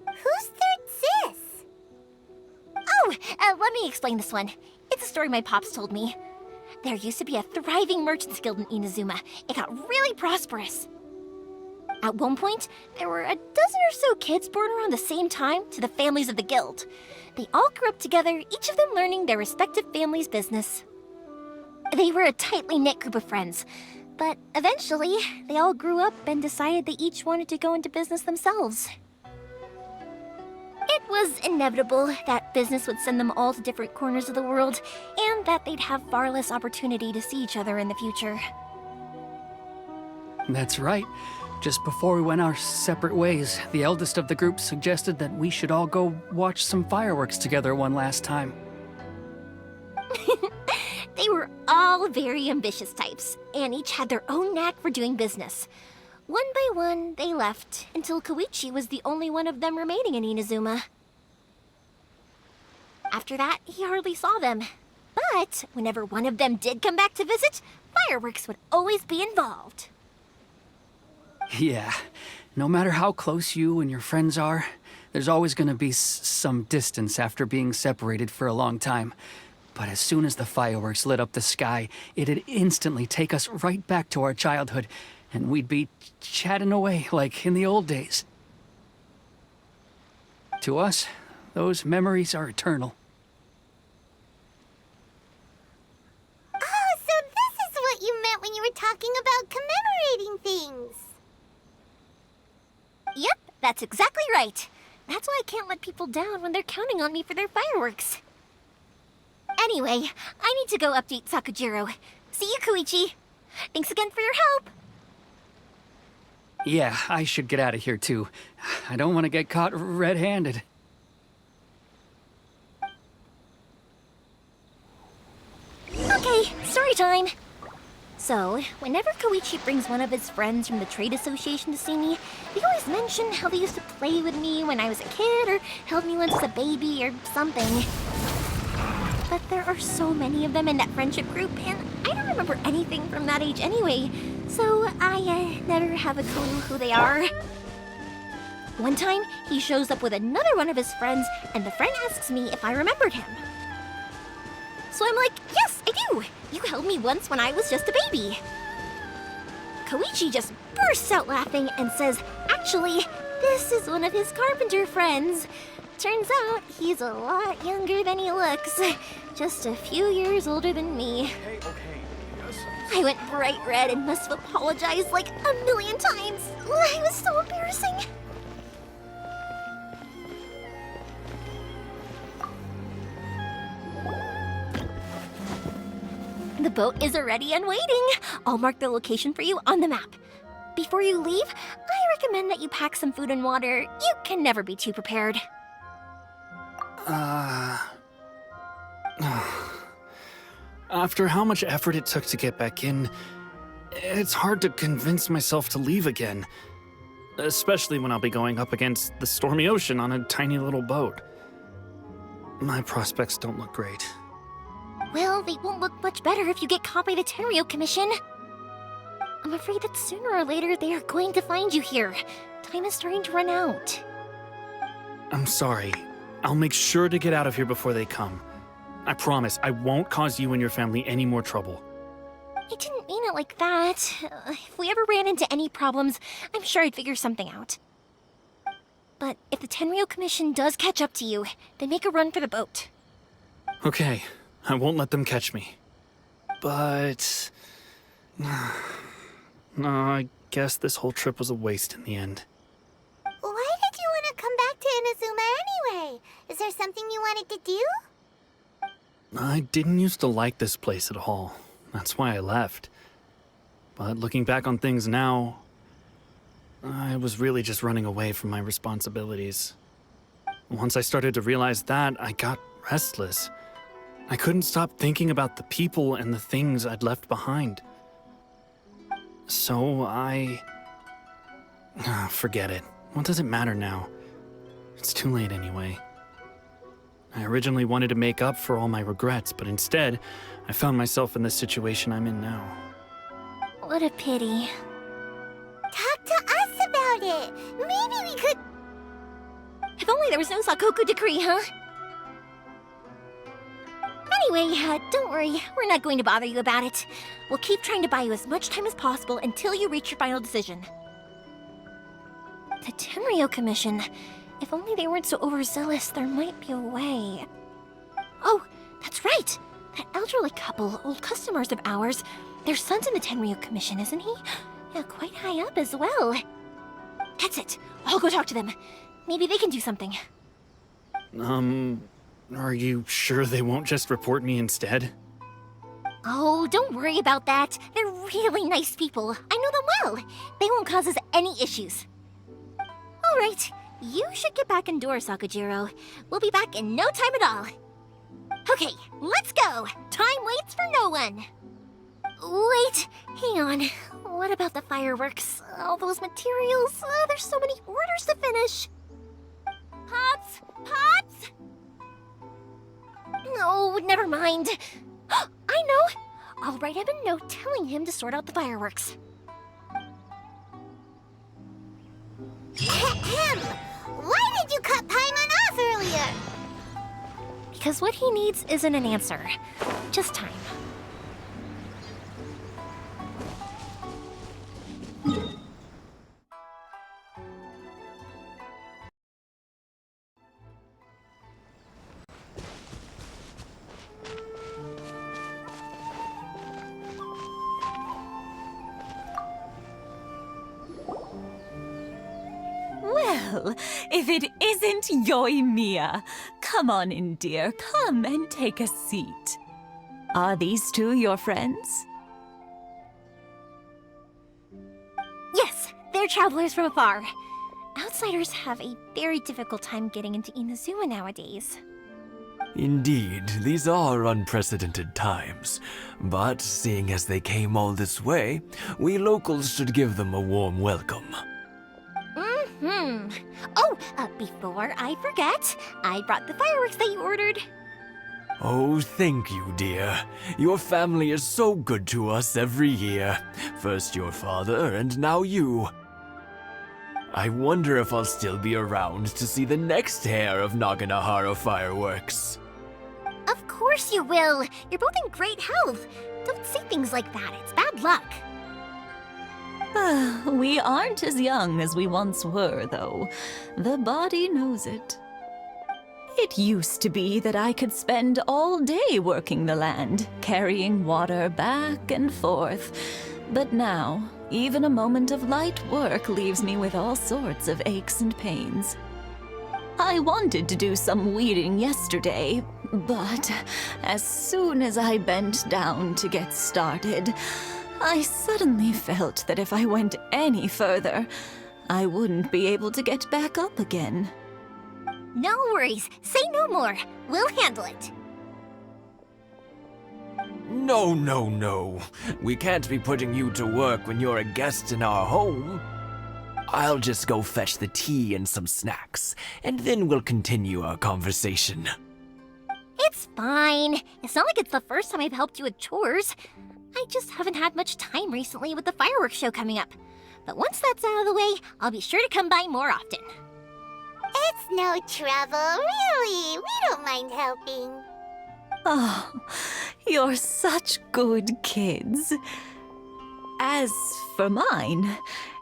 Who's Third Sis? Oh, let me explain this one. It's a story my pops told me. There used to be a thriving merchants guild in Inazuma. It got really prosperous. At one point, there were a dozen or so kids born around the same time to the families of the guild. They all grew up together, each of them learning their respective family's business. They were a tightly knit group of friends, but eventually, they all grew up and decided they each wanted to go into business themselves. It was inevitable that business would send them all to different corners of the world, and that they'd have far less opportunity to see each other in the future. That's right. Just before we went our separate ways, the eldest of the group suggested that we should all go watch some fireworks together one last time. They were all very ambitious types, and each had their own knack for doing business. One by one, they left, until Koichi was the only one of them remaining in Inazuma. After that, he hardly saw them. But whenever one of them did come back to visit, fireworks would always be involved. Yeah, no matter how close you and your friends are, there's always gonna be some distance after being separated for a long time. But as soon as the fireworks lit up the sky, it'd instantly take us right back to our childhood, and we'd be chatting away like in the old days. To us, those memories are eternal. Oh, so this is what you meant when you were talking about commemorating things. Yep, that's exactly right. That's why I can't let people down when they're counting on me for their fireworks. Anyway, I need to go update Sakajiro. See you, Koichi. Thanks again for your help. Yeah, I should get out of here too. I don't want to get caught red-handed. Okay, story time. So, whenever Koichi brings one of his friends from the trade association to see me, they always mention how they used to play with me when I was a kid or held me once as a baby or something. But there are so many of them in that friendship group, and I don't remember anything from that age anyway, so I never have a clue who they are. One time, he shows up with another one of his friends, and the friend asks me if I remembered him. So I'm like, yes, I do! You held me once when I was just a baby. Koichi just bursts out laughing and says, actually, this is one of his carpenter friends. Turns out he's a lot younger than he looks. Just a few years older than me. Okay. Yes. I went bright red and must have apologized like a million times. It was so embarrassing. The boat is ready and waiting. I'll mark the location for you on the map. Before you leave, I recommend that you pack some food and water. You can never be too prepared. After how much effort it took to get back in, it's hard to convince myself to leave again. Especially when I'll be going up against the stormy ocean on a tiny little boat. My prospects don't look great. Well, they won't look much better if you get caught by the Tenryo Commission. I'm afraid that sooner or later they are going to find you here. Time is starting to run out. I'm sorry. I'll make sure to get out of here before they come. I promise I won't cause you and your family any more trouble. I didn't mean it like that. If we ever ran into any problems, I'm sure I'd figure something out. But if the Tenryo Commission does catch up to you, then make a run for the boat. Okay, I won't let them catch me. But... no, I guess this whole trip was a waste in the end. Why did you want to come back to Inazuma anyway? Is there something you wanted to do? I didn't used to like this place at all. That's why I left. But looking back on things now, I was really just running away from my responsibilities. Once I started to realize that, I got restless. I couldn't stop thinking about the people and the things I'd left behind. So forget it. What does it matter now? It's too late anyway. I originally wanted to make up for all my regrets, but instead, I found myself in the situation I'm in now. What a pity. Talk to us about it. Maybe we could... If only there was no Sakoku decree, huh? Anyway, don't worry. We're not going to bother you about it. We'll keep trying to buy you as much time as possible until you reach your final decision. The Tenryo Commission. If only they weren't so overzealous, there might be a way. Oh, that's right! That elderly couple, old customers of ours, their son's in the Tenryo Commission, isn't he? Yeah, quite high up as well. That's it. I'll go talk to them. Maybe they can do something. Are you sure they won't just report me instead? Oh, don't worry about that. They're really nice people. I know them well. They won't cause us any issues. All right. You should get back indoors, Sakujiro. We'll be back in no time at all. Okay, let's go. Time waits for no one. Wait, hang on. What about the fireworks? All those materials? There's so many orders to finish. Pops? Pops? No, never mind. I know. I'll write him a note telling him to sort out the fireworks. Ahem! Why did you cut Paimon off earlier? Because what he needs isn't an answer, just time. Well, if it isn't Yoimiya, come on in, dear. Come and take a seat. Are these two your friends? Yes, they're travelers from afar. Outsiders have a very difficult time getting into Inazuma nowadays. Indeed, these are unprecedented times. But seeing as they came all this way, we locals should give them a warm welcome. Oh, before I forget, I brought the fireworks that you ordered. Oh, thank you, dear. Your family is so good to us every year. First your father, and now you. I wonder if I'll still be around to see the next hair of Naganahara fireworks. Of course you will. You're both in great health. Don't say things like that. It's bad luck. We aren't as young as we once were, though. The body knows it. It used to be that I could spend all day working the land, carrying water back and forth. But now, even a moment of light work leaves me with all sorts of aches and pains. I wanted to do some weeding yesterday, but as soon as I bent down to get started, I suddenly felt that if I went any further, I wouldn't be able to get back up again. No worries. Say no more. We'll handle it. No, no, no. We can't be putting you to work when you're a guest in our home. I'll just go fetch the tea and some snacks, and then we'll continue our conversation. It's fine. It's not like it's the first time I've helped you with chores. I just haven't had much time recently with the fireworks show coming up. But once that's out of the way, I'll be sure to come by more often. It's no trouble, really. We don't mind helping. Oh, you're such good kids. As for mine,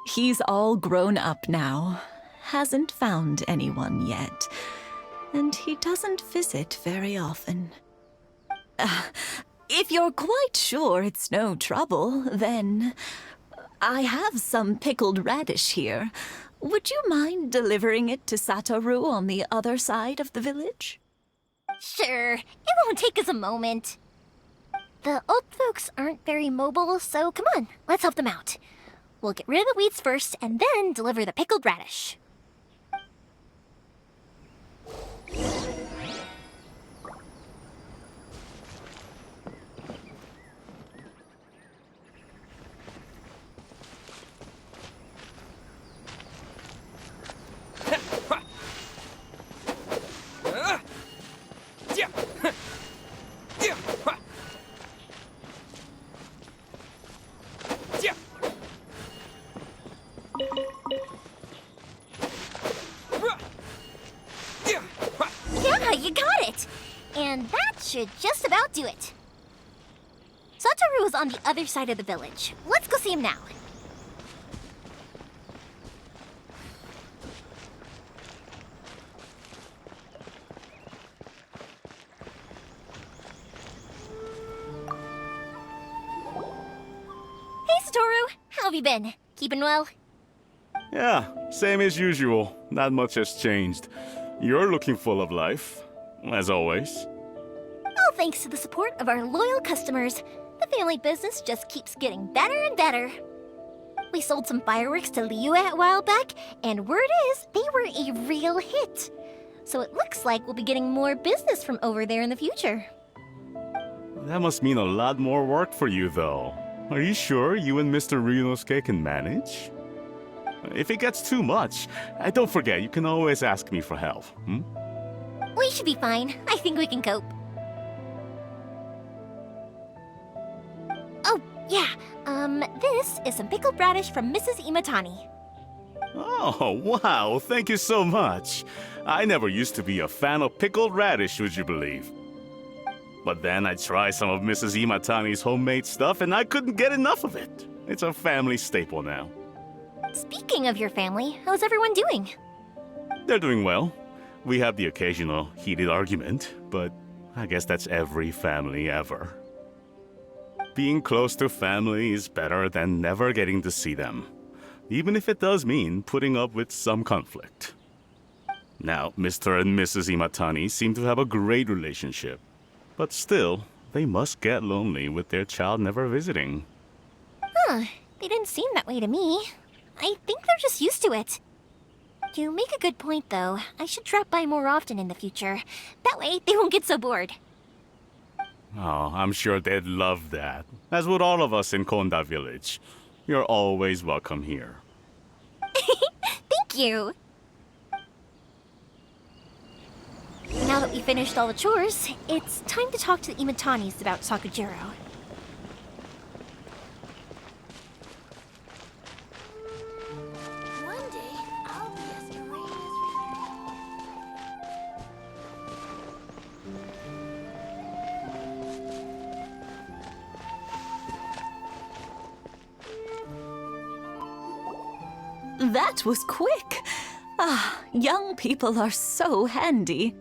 he's all grown up now, hasn't found anyone yet, and he doesn't visit very often. If you're quite sure it's no trouble, then I have some pickled radish here. Would you mind delivering it to Satoru on the other side of the village? Sure. It won't take us a moment. The old folks aren't very mobile, so come on, let's help them out. We'll get rid of the weeds first and then deliver the pickled radish. Yeah, you got it! And that should just about do it. Satoru is on the other side of the village. Let's go see him now. Hey, Satoru! How have you been? Keeping well? Yeah, same as usual. Not much has changed. You're looking full of life, as always. All thanks to the support of our loyal customers, the family business just keeps getting better and better. We sold some fireworks to Liyue a while back, and word is they were a real hit. So it looks like we'll be getting more business from over there in the future. That must mean a lot more work for you, though. Are you sure you and Mr. Ryunosuke can manage? If it gets too much, don't forget, you can always ask me for help, hmm? We should be fine. I think we can cope. Oh, yeah. This is some pickled radish from Mrs. Imatani. Oh, wow, thank you so much. I never used to be a fan of pickled radish, would you believe? But then I tried some of Mrs. Imatani's homemade stuff and I couldn't get enough of it. It's a family staple now. Speaking of your family, how's everyone doing? They're doing well. We have the occasional heated argument, but I guess that's every family ever. Being close to family is better than never getting to see them, even if it does mean putting up with some conflict. Now, Mr. and Mrs. Imatani seem to have a great relationship, but still, they must get lonely with their child never visiting. Huh, they didn't seem that way to me. I think they're just used to it. You make a good point, though. I should drop by more often in the future. That way, they won't get so bored. Oh, I'm sure they'd love that, as would all of us in Konda Village. You're always welcome here. Thank you! Now that we finished all the chores, it's time to talk to the Imatanis about Sakujiro. One day, I'll be as great as That was quick. Ah, young people are so handy.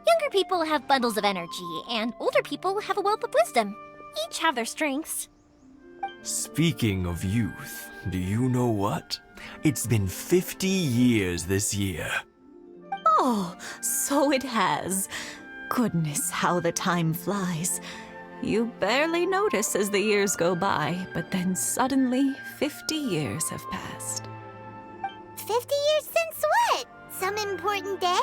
Younger people have bundles of energy, and older people have a wealth of wisdom. Each have their strengths. Speaking of youth, do you know what? It's been 50 years this year. Oh, so it has. Goodness, how the time flies. You barely notice as the years go by, but then suddenly 50 years have passed. 50 years since what? Some important day?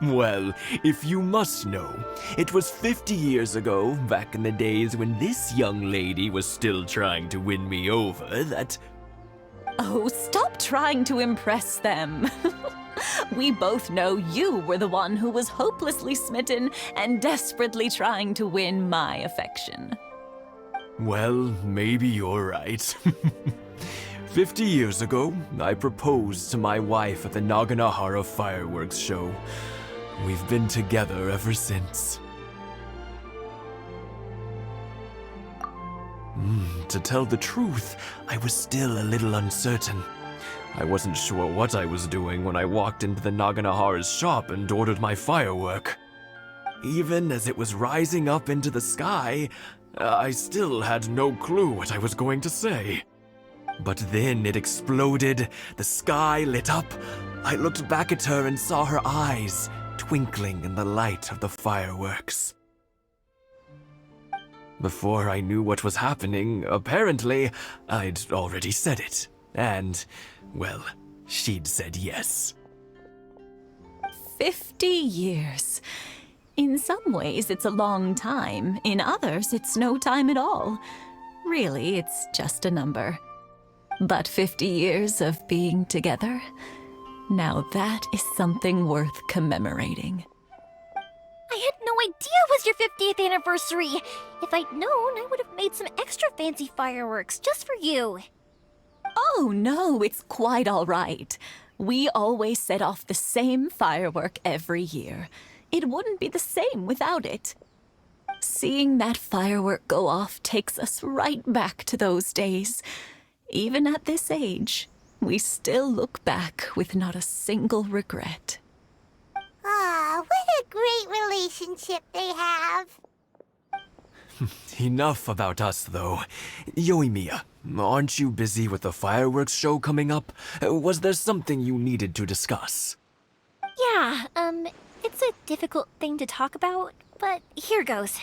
Well, if you must know, it was 50 years ago, back in the days when this young lady was still trying to win me over, that... Oh, stop trying to impress them. We both know you were the one who was hopelessly smitten and desperately trying to win my affection. Well, maybe you're right. 50 years ago, I proposed to my wife at the Naganahara fireworks show. We've been together ever since. To tell the truth, I was still a little uncertain. I wasn't sure what I was doing when I walked into the Naganahara's shop and ordered my firework. Even as it was rising up into the sky, I still had no clue what I was going to say. But then it exploded, the sky lit up. I looked back at her and saw her eyes twinkling in the light of the fireworks. Before I knew what was happening, apparently, I'd already said it. And, well, she'd said yes. 50 years. In some ways, it's a long time. In others, it's no time at all. Really, it's just a number. But 50 years of being together, now that is something worth commemorating. I had no idea it was your 50th anniversary. If I'd known, I would have made some extra fancy fireworks just for you. Oh, no, it's quite all right. We always set off the same firework every year. It wouldn't be the same without it. Seeing that firework go off takes us right back to those days. Even at this age, we still look back with not a single regret. Ah, what a great relationship they have. Enough about us, though. Yoimiya, aren't you busy with the fireworks show coming up? Was there something you needed to discuss? Yeah, it's a difficult thing to talk about, but here goes.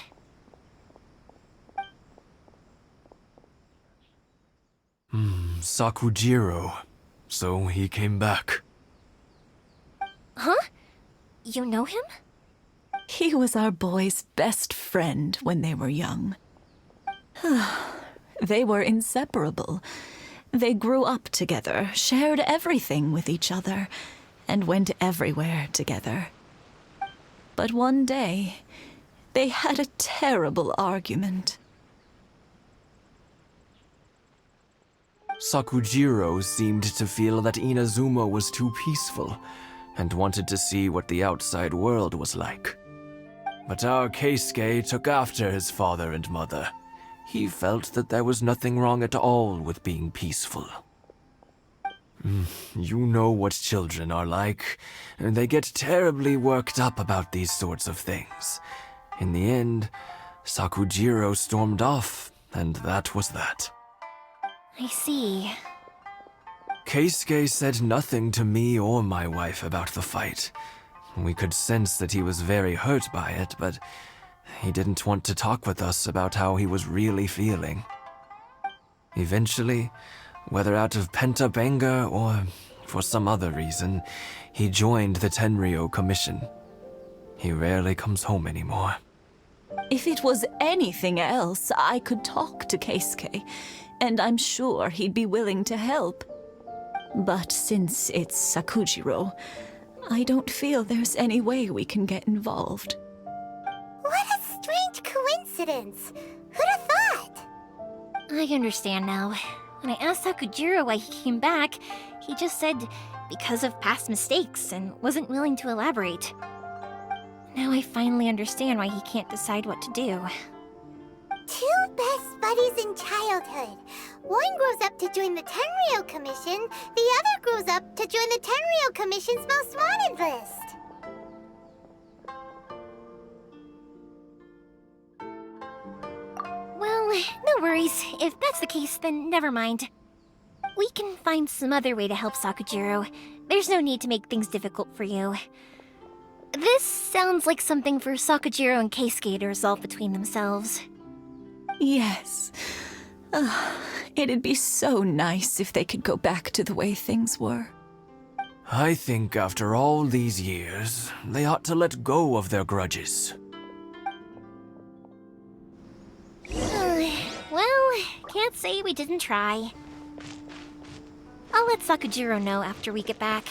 Sakujiro. So he came back. Huh? You know him? He was our boys' best friend when they were young. They were inseparable. They grew up together, shared everything with each other, and went everywhere together. But one day, they had a terrible argument. Sakujiro seemed to feel that Inazuma was too peaceful, and wanted to see what the outside world was like. But our Keisuke took after his father and mother. He felt that there was nothing wrong at all with being peaceful. You know what children are like. They get terribly worked up about these sorts of things. In the end, Sakujiro stormed off, and that was that. I see. Keisuke said nothing to me or my wife about the fight. We could sense that he was very hurt by it, but he didn't want to talk with us about how he was really feeling. Eventually, whether out of pent-up anger or for some other reason, he joined the Tenryo Commission. He rarely comes home anymore. If it was anything else, I could talk to Keisuke, and I'm sure he'd be willing to help. But since it's Sakujiro, I don't feel there's any way we can get involved. What a strange coincidence. Who'd have thought? I understand now. When I asked Sakujiro why he came back, he just said because of past mistakes and wasn't willing to elaborate. Now I finally understand why he can't decide what to do. Two best buddies in childhood. One grows up to join the Tenryo Commission, the other grows up to join the Tenryo Commission's most wanted list. worries. If that's the case, then never mind. We can find some other way to help Sakujiro. There's no need to make things difficult for you. This sounds like something for Sakujiro and Keisuke to resolve between themselves. Yes. It'd be so nice if they could go back to the way things were. I think after all these years, they ought to let go of their grudges. Well, can't say we didn't try. I'll let Sakujiro know after we get back.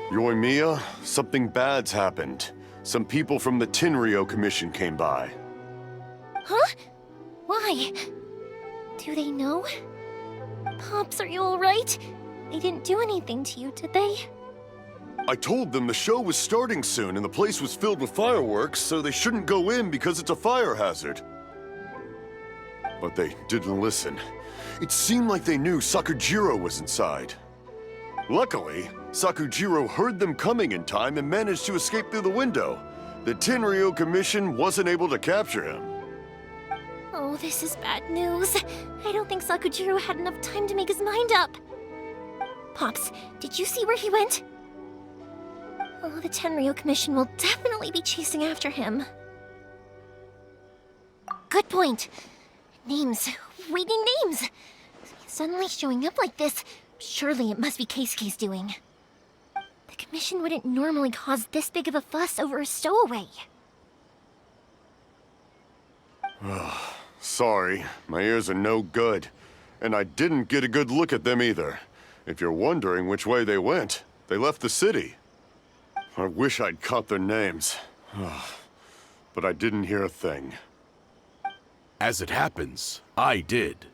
Yoimiya, something bad's happened. Some people from the Tenryou Commission came by. Huh? Why? Do they know? Pops, are you alright? They didn't do anything to you, did they? I told them the show was starting soon and the place was filled with fireworks, so they shouldn't go in because it's a fire hazard. But they didn't listen. It seemed like they knew Sakujiro was inside. Luckily, Sakujiro heard them coming in time and managed to escape through the window. The Tenryou Commission wasn't able to capture him. Oh, this is bad news. I don't think Sakujiro had enough time to make his mind up. Pops, did you see where he went? Oh, the Tenryou Commission will definitely be chasing after him. Good point. Names. We need names. Suddenly showing up like this, surely it must be Keisuke's doing. The Commission wouldn't normally cause this big of a fuss over a stowaway. Sorry, my ears are no good. And I didn't get a good look at them either. If you're wondering which way they went, they left the city. I wish I'd caught their names. But I didn't hear a thing. As it happens, I did.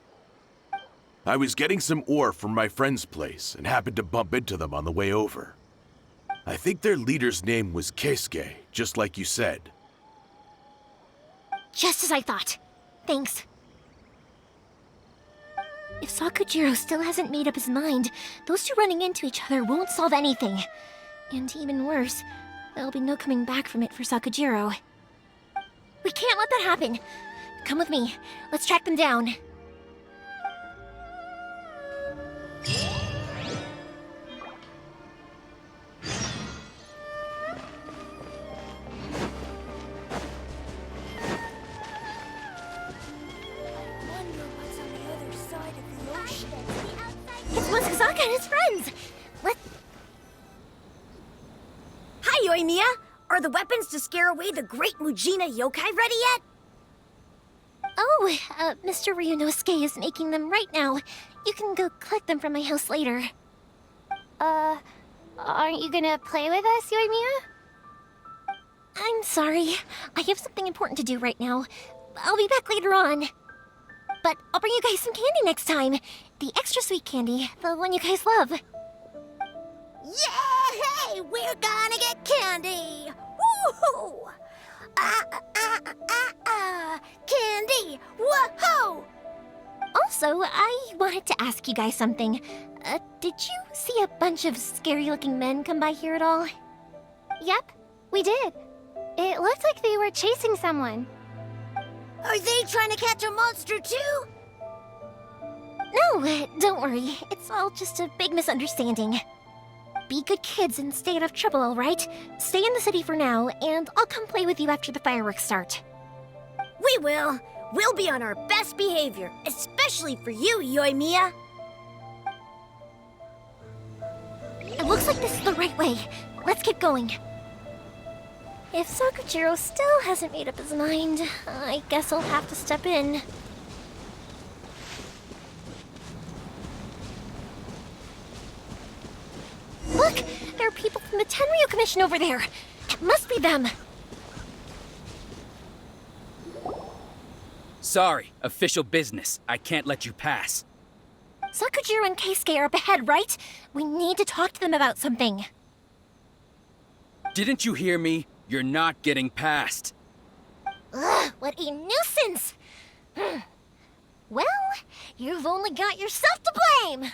I was getting some ore from my friend's place and happened to bump into them on the way over. I think their leader's name was Keisuke, just like you said. Just as I thought. Thanks. If Sakujiro still hasn't made up his mind, those two running into each other won't solve anything. And even worse, there'll be no coming back from it for Sakujiro. We can't let that happen. Come with me. Let's track them down. It's Masazaka and his friends! Hi, Yoimiya! Are the weapons to scare away the great Mujina yokai ready yet? Oh, Mr. Ryunosuke is making them right now. You can go collect them from my house later. Aren't you gonna play with us, Yoimiya? I'm sorry. I have something important to do right now. I'll be back later on. But I'll bring you guys some candy next time. The extra sweet candy, the one you guys love. Yay! We're gonna get candy! Woohoo! Candy! Woohoo! Also, I wanted to ask you guys something. Did you see a bunch of scary-looking men come by here at all? Yep, we did. It looked like they were chasing someone. Are they trying to catch a monster too? No, don't worry. It's all just a big misunderstanding. Be good kids and stay out of trouble, all right? Stay in the city for now, and I'll come play with you after the fireworks start. We will. We'll be on our best behavior, especially for you, Yoimiya. It looks like this is the right way. Let's keep going. If Sakujiro still hasn't made up his mind, I guess I'll have to step in. Look! There are people from the Tenryou Commission over there! It must be them! Sorry, official business. I can't let you pass. Sakujiro and Keisuke are up ahead, right? We need to talk to them about something. Didn't you hear me? You're not getting past. Ugh, what a nuisance! Well, you've only got yourself to blame!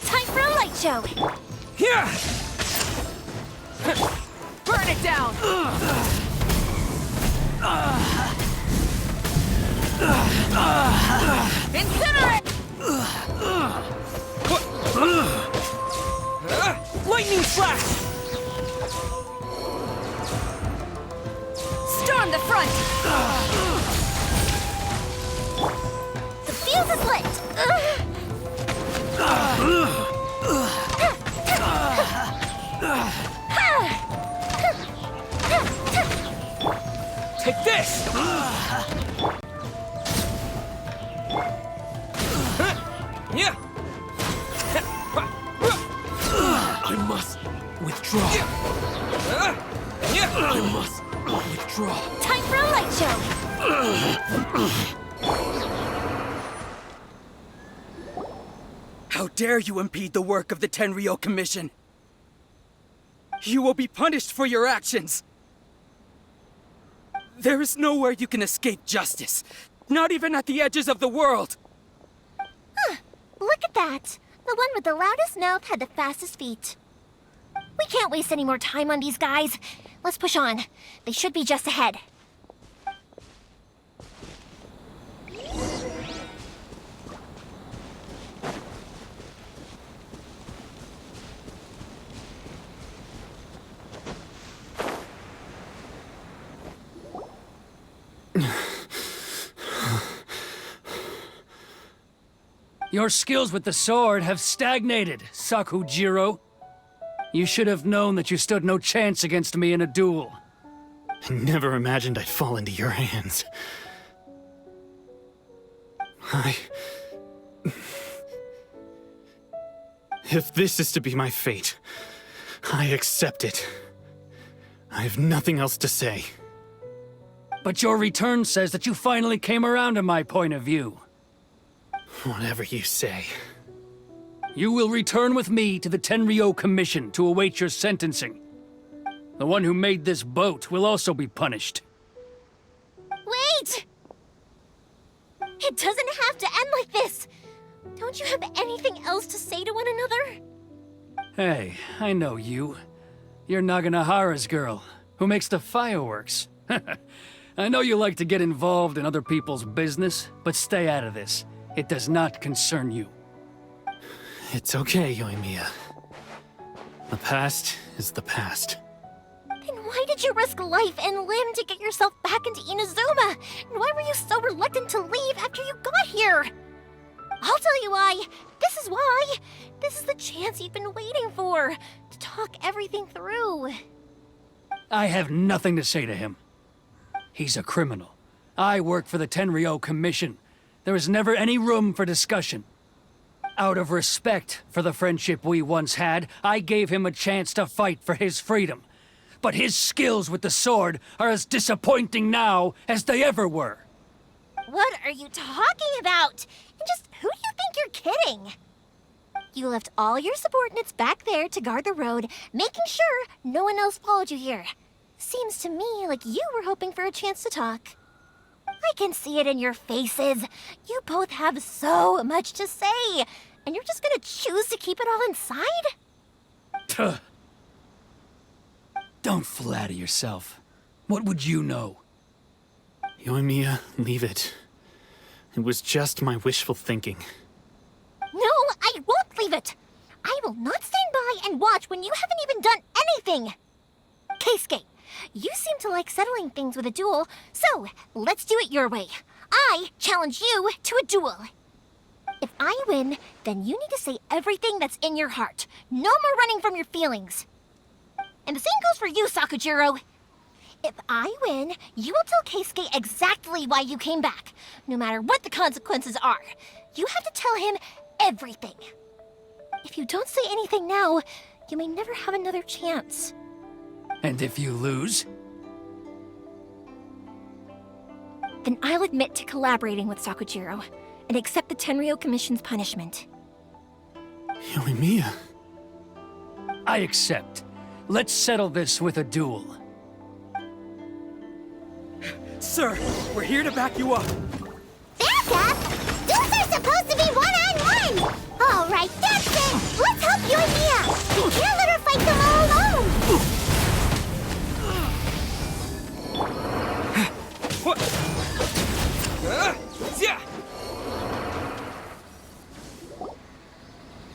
Time for a light show! Here! Burn it down! Incinerate! Lightning flash! Storm the front! The fuse is lit! Take this! Yeah! I must withdraw. I must withdraw. Time for a light show! How dare you impede the work of the Tenryo Commission? You will be punished for your actions! There is nowhere you can escape justice, not even at the edges of the world! Huh, look at that! The one with the loudest mouth had the fastest feet. We can't waste any more time on these guys. Let's push on. They should be just ahead. Your skills with the sword have stagnated, Sakujiro. You should have known that you stood no chance against me in a duel. I never imagined I'd fall into your hands. If this is to be my fate, I accept it. I have nothing else to say. But your return says that you finally came around to my point of view. Whatever you say. You will return with me to the Tenryo Commission to await your sentencing. The one who made this boat will also be punished. Wait! It doesn't have to end like this! Don't you have anything else to say to one another? Hey, I know you. You're Naganahara's girl, who makes the fireworks. I know you like to get involved in other people's business, but stay out of this. It does not concern you. It's okay, Yoimiya. The past is the past. Then why did you risk life and limb to get yourself back into Inazuma? And why were you so reluctant to leave after you got here? I'll tell you why. This is why. This is the chance you've been waiting for, to talk everything through. I have nothing to say to him. He's a criminal. I work for the Tenryo Commission. There is never any room for discussion. Out of respect for the friendship we once had, I gave him a chance to fight for his freedom. But his skills with the sword are as disappointing now as they ever were. What are you talking about? And just who do you think you're kidding? You left all your subordinates back there to guard the road, making sure no one else followed you here. Seems to me like you were hoping for a chance to talk. I can see it in your faces. You both have so much to say, and you're just gonna choose to keep it all inside? Tuh. Don't flatter yourself. What would you know? Yoimiya, leave it. It was just my wishful thinking. No, I won't leave it. I will not stand by and watch when you haven't even done anything. Keisuke, you seem to like settling things with a duel, so let's do it your way. I challenge you to a duel. If I win, then you need to say everything that's in your heart. No more running from your feelings. And the same goes for you, Sakujiro. If I win, you will tell Keisuke exactly why you came back, no matter what the consequences are. You have to tell him everything. If you don't say anything now, you may never have another chance. And if you lose? Then I'll admit to collaborating with Sakujiro and accept the Tenryo Commission's punishment. Yoimiya. I accept. Let's settle this with a duel. Sir, we're here to back you up. Back up? Duels are supposed to be one-on-one! All right, that's it! Let's help you and Mia! We can't let her fight them all alone! What? Yeah!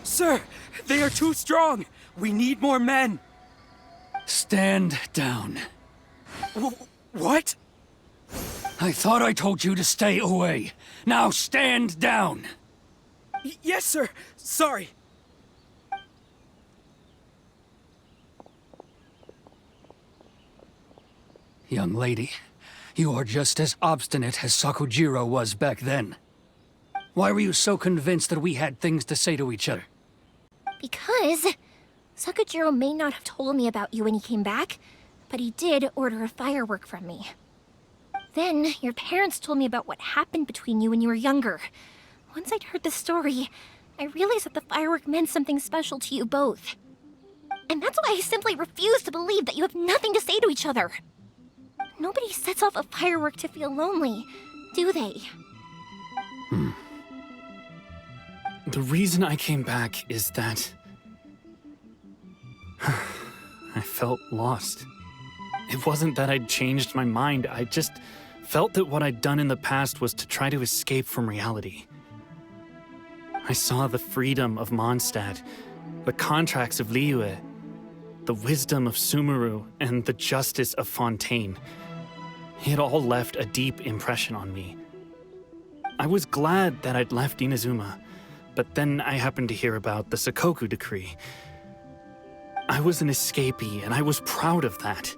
Sir, they are too strong! We need more men! Stand down. What? I thought I told you to stay away. Now stand down. Yes, sir. Sorry. Young lady, you are just as obstinate as Sakujiro was back then. Why were you so convinced that we had things to say to each other? Because Sakujiro may not have told me about you when he came back, but he did order a firework from me. Then, your parents told me about what happened between you when you were younger. Once I'd heard the story, I realized that the firework meant something special to you both. And that's why I simply refuse to believe that you have nothing to say to each other. Nobody sets off a firework to feel lonely, do they? The reason I came back is that I felt lost. It wasn't that I'd changed my mind, I just felt that what I'd done in the past was to try to escape from reality. I saw the freedom of Mondstadt, the contracts of Liyue, the wisdom of Sumeru, and the justice of Fontaine. It all left a deep impression on me. I was glad that I'd left Inazuma, but then I happened to hear about the Sakoku decree. I was an escapee, and I was proud of that.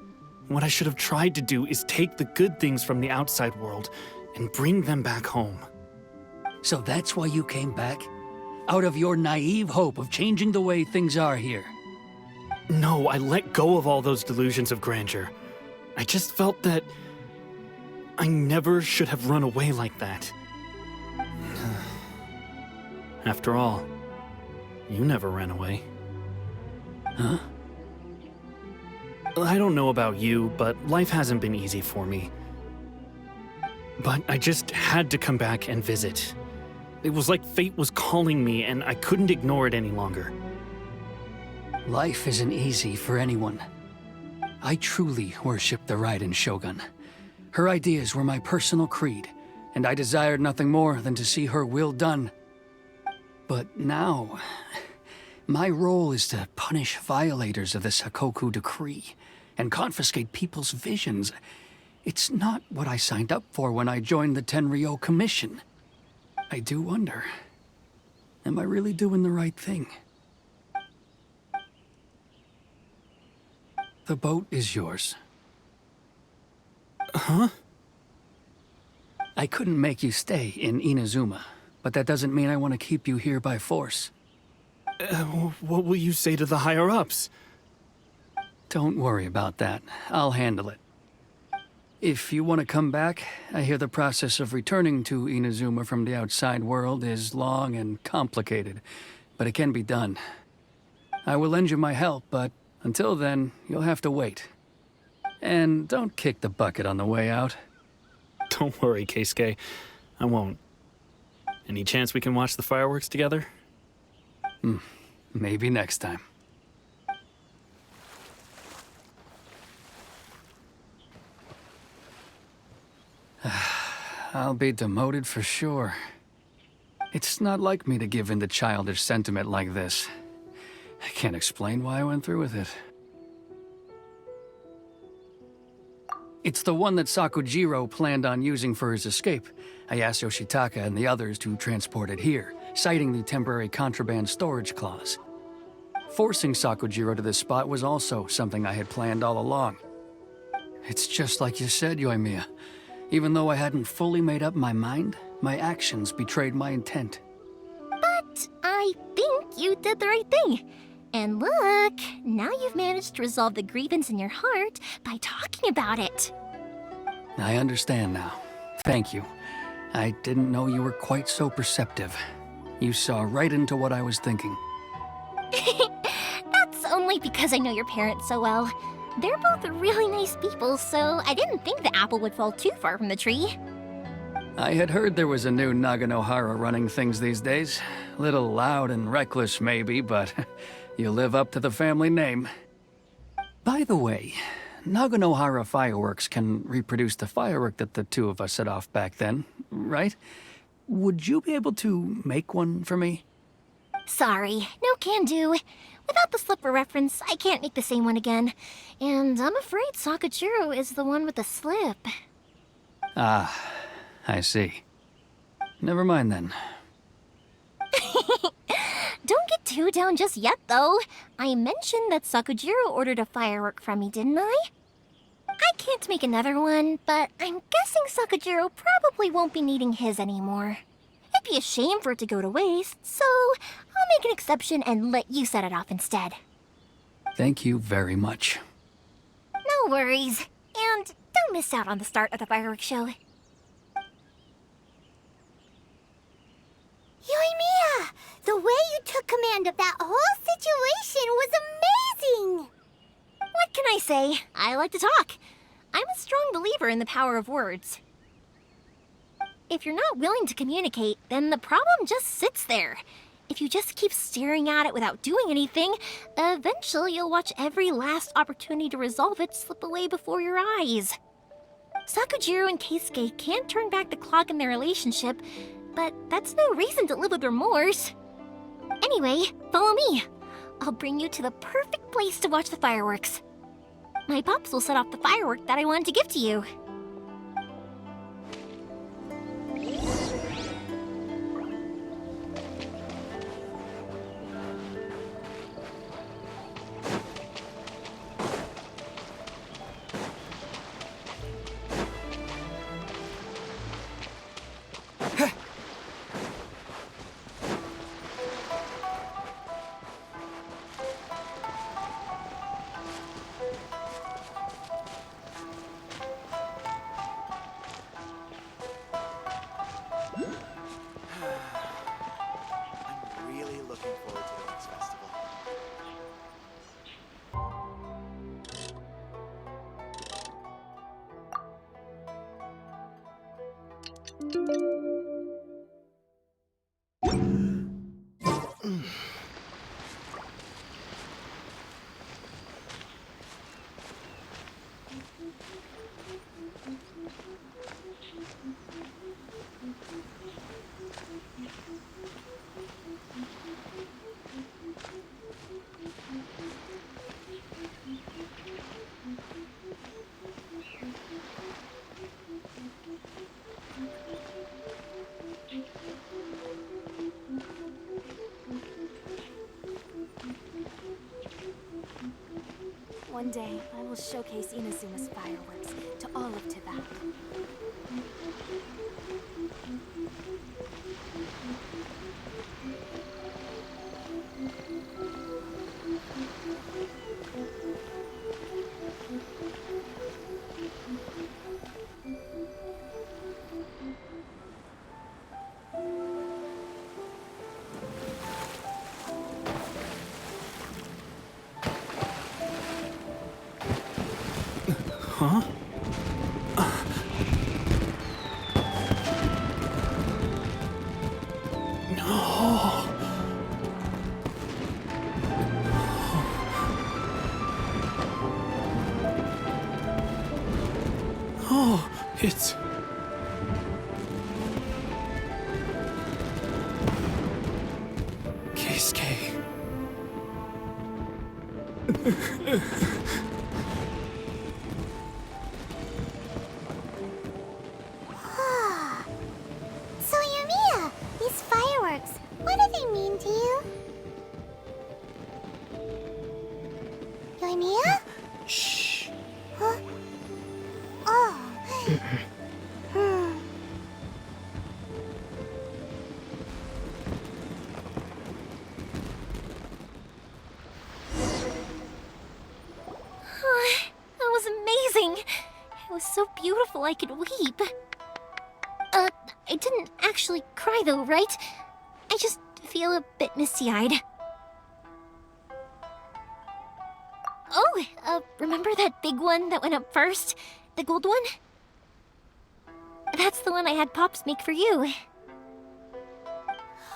What I should have tried to do is take the good things from the outside world and bring them back home. So that's why you came back? Out of your naive hope of changing the way things are here? No, I let go of all those delusions of grandeur. I just felt that I never should have run away like that. After all, you never ran away. Huh? I don't know about you, but life hasn't been easy for me. But I just had to come back and visit. It was like fate was calling me, and I couldn't ignore it any longer. Life isn't easy for anyone. I truly worship the Raiden Shogun. Her ideas were my personal creed, and I desired nothing more than to see her will done. But now, my role is to punish violators of the Sakoku decree and confiscate people's visions. It's not what I signed up for when I joined the Tenryo Commission. I do wonder, am I really doing the right thing? The boat is yours. Huh? I couldn't make you stay in Inazuma, but that doesn't mean I want to keep you here by force. What will you say to the higher-ups? Don't worry about that. I'll handle it. If you want to come back, I hear the process of returning to Inazuma from the outside world is long and complicated, but it can be done. I will lend you my help, but until then, you'll have to wait. And don't kick the bucket on the way out. Don't worry, Keisuke. I won't. Any chance we can watch the fireworks together? Maybe next time. I'll be demoted for sure. It's not like me to give in to childish sentiment like this. I can't explain why I went through with it. It's the one that Sakujiro planned on using for his escape. I asked Yoshitaka and the others to transport it here, citing the temporary contraband storage clause. Forcing Sakujiro to this spot was also something I had planned all along. It's just like you said, Yoimiya. Even though I hadn't fully made up my mind, my actions betrayed my intent. But I think you did the right thing. And look, now you've managed to resolve the grievance in your heart by talking about it. I understand now. Thank you. I didn't know you were quite so perceptive. You saw right into what I was thinking. That's only Maybe because I know your parents so well. They're both really nice people, so I didn't think the apple would fall too far from the tree. I had heard there was a new Naganohara running things these days. Little loud and reckless, maybe, but you live up to the family name. By the way, Naganohara fireworks can reproduce the firework that the two of us set off back then, right? Would you be able to make one for me? Sorry, no can do. Without the slipper reference, I can't make the same one again. And I'm afraid Sakajiro is the one with the slip. Ah, I see. Never mind then. Don't get too down just yet, though. I mentioned that Sakujiro ordered a firework from me, didn't I? I can't make another one, but I'm guessing Sakujiro probably won't be needing his anymore. It'd be a shame for it to go to waste, so I'll make an exception and let you set it off instead. Thank you very much. No worries. And don't miss out on the start of the fireworks show. Yoimiya! The way you took command of that whole situation was amazing! What can I say? I like to talk. I'm a strong believer in the power of words. If you're not willing to communicate, then the problem just sits there. If you just keep staring at it without doing anything, eventually you'll watch every last opportunity to resolve it slip away before your eyes. Sakujiro and Keisuke can't turn back the clock in their relationship, but that's no reason to live with remorse. Anyway, follow me. I'll bring you to the perfect place to watch the fireworks. My pops will set off the firework that I wanted to give to you. I'm really looking forward to the next festival. One day, I will showcase Inazuma's fireworks to all of Tibet. Huh? Oh, it's... Keisuke. So, Yoimiya, these fireworks, what do they mean to you? Yoimiya? Shh. Huh? Oh. That was amazing. It was so beautiful I could weep. I didn't actually cry though, right? I just feel a bit misty-eyed. remember that big one that went up first? The gold one? That's the one I had Pops make for you.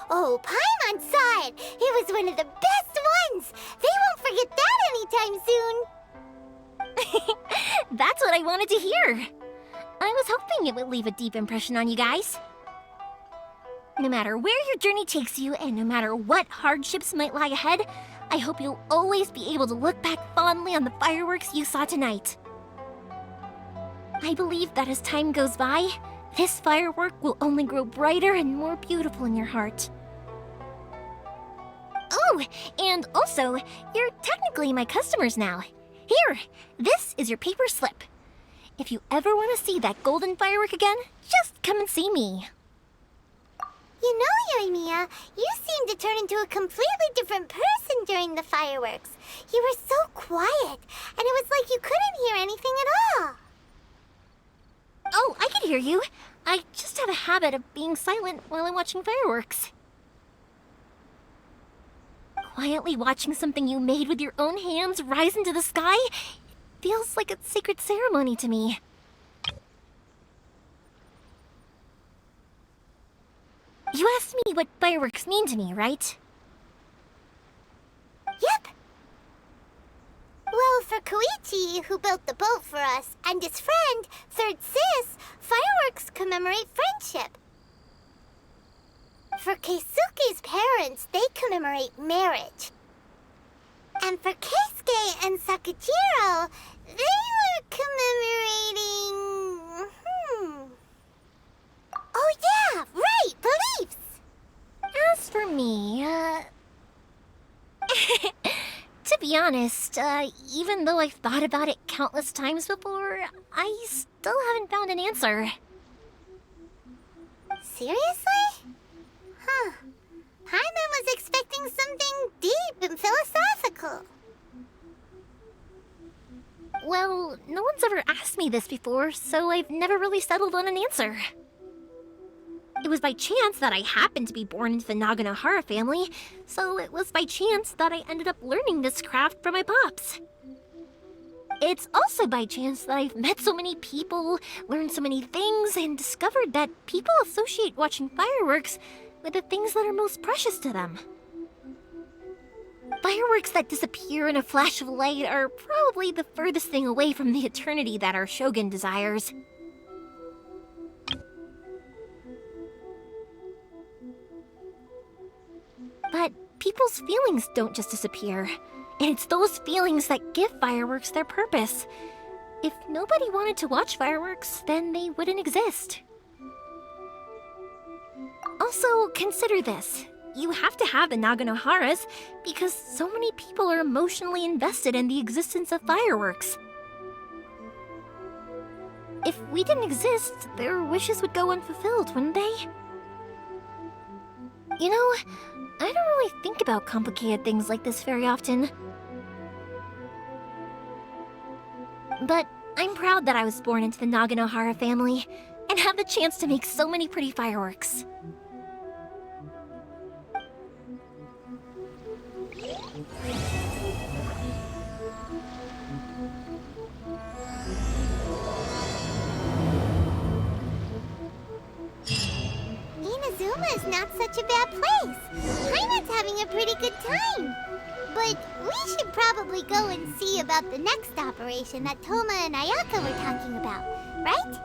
Oh, Paimon saw it! It was one of the best ones! They won't forget that anytime soon! That's what I wanted to hear. I was hoping it would leave a deep impression on you guys. No matter where your journey takes you, and no matter what hardships might lie ahead, I hope you'll always be able to look back fondly on the fireworks you saw tonight. I believe that as time goes by, this firework will only grow brighter and more beautiful in your heart. Oh, and also, you're technically my customers now. Here, this is your paper slip. If you ever want to see that golden firework again, just come and see me. You know, Yoimiya, you seemed to turn into a completely different person during the fireworks. You were so quiet, and it was like you couldn't hear anything at all. Oh, I can hear you. I just have a habit of being silent while I'm watching fireworks. Quietly watching something you made with your own hands rise into the sky feels like a sacred ceremony to me. You asked me what fireworks mean to me, right? Yep. Well, for Koichi, who built the boat for us, and his friend, Third Sis, fireworks commemorate friendship. For Keisuke's parents, they commemorate marriage. And for Keisuke and Sakujiro, they were commemorating... Oh yeah, right, beliefs! As for me, to be honest, even though I've thought about it countless times before, I still haven't found an answer. Seriously? Huh. Paimon was expecting something deep and philosophical. Well, no one's ever asked me this before, so I've never really settled on an answer. It was by chance that I happened to be born into the Naganohara family, so it was by chance that I ended up learning this craft from my pops. It's also by chance that I've met so many people, learned so many things, and discovered that people associate watching fireworks with the things that are most precious to them. Fireworks that disappear in a flash of light are probably the furthest thing away from the eternity that our shogun desires. But people's feelings don't just disappear, and it's those feelings that give fireworks their purpose. If nobody wanted to watch fireworks, then they wouldn't exist. Also, consider this. You have to have the Naganoharas because so many people are emotionally invested in the existence of fireworks. If we didn't exist, their wishes would go unfulfilled, wouldn't they? You know, I don't really think about complicated things like this very often. But I'm proud that I was born into the Naganohara family and have the chance to make so many pretty fireworks. Inazuma is not such a bad place. Paimon's having a pretty good time. But we should probably go and see about the next operation that Toma and Ayaka were talking about, right?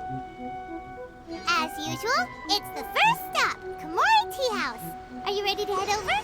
As usual, it's the first stop, Komori Tea House. Are you ready to head over?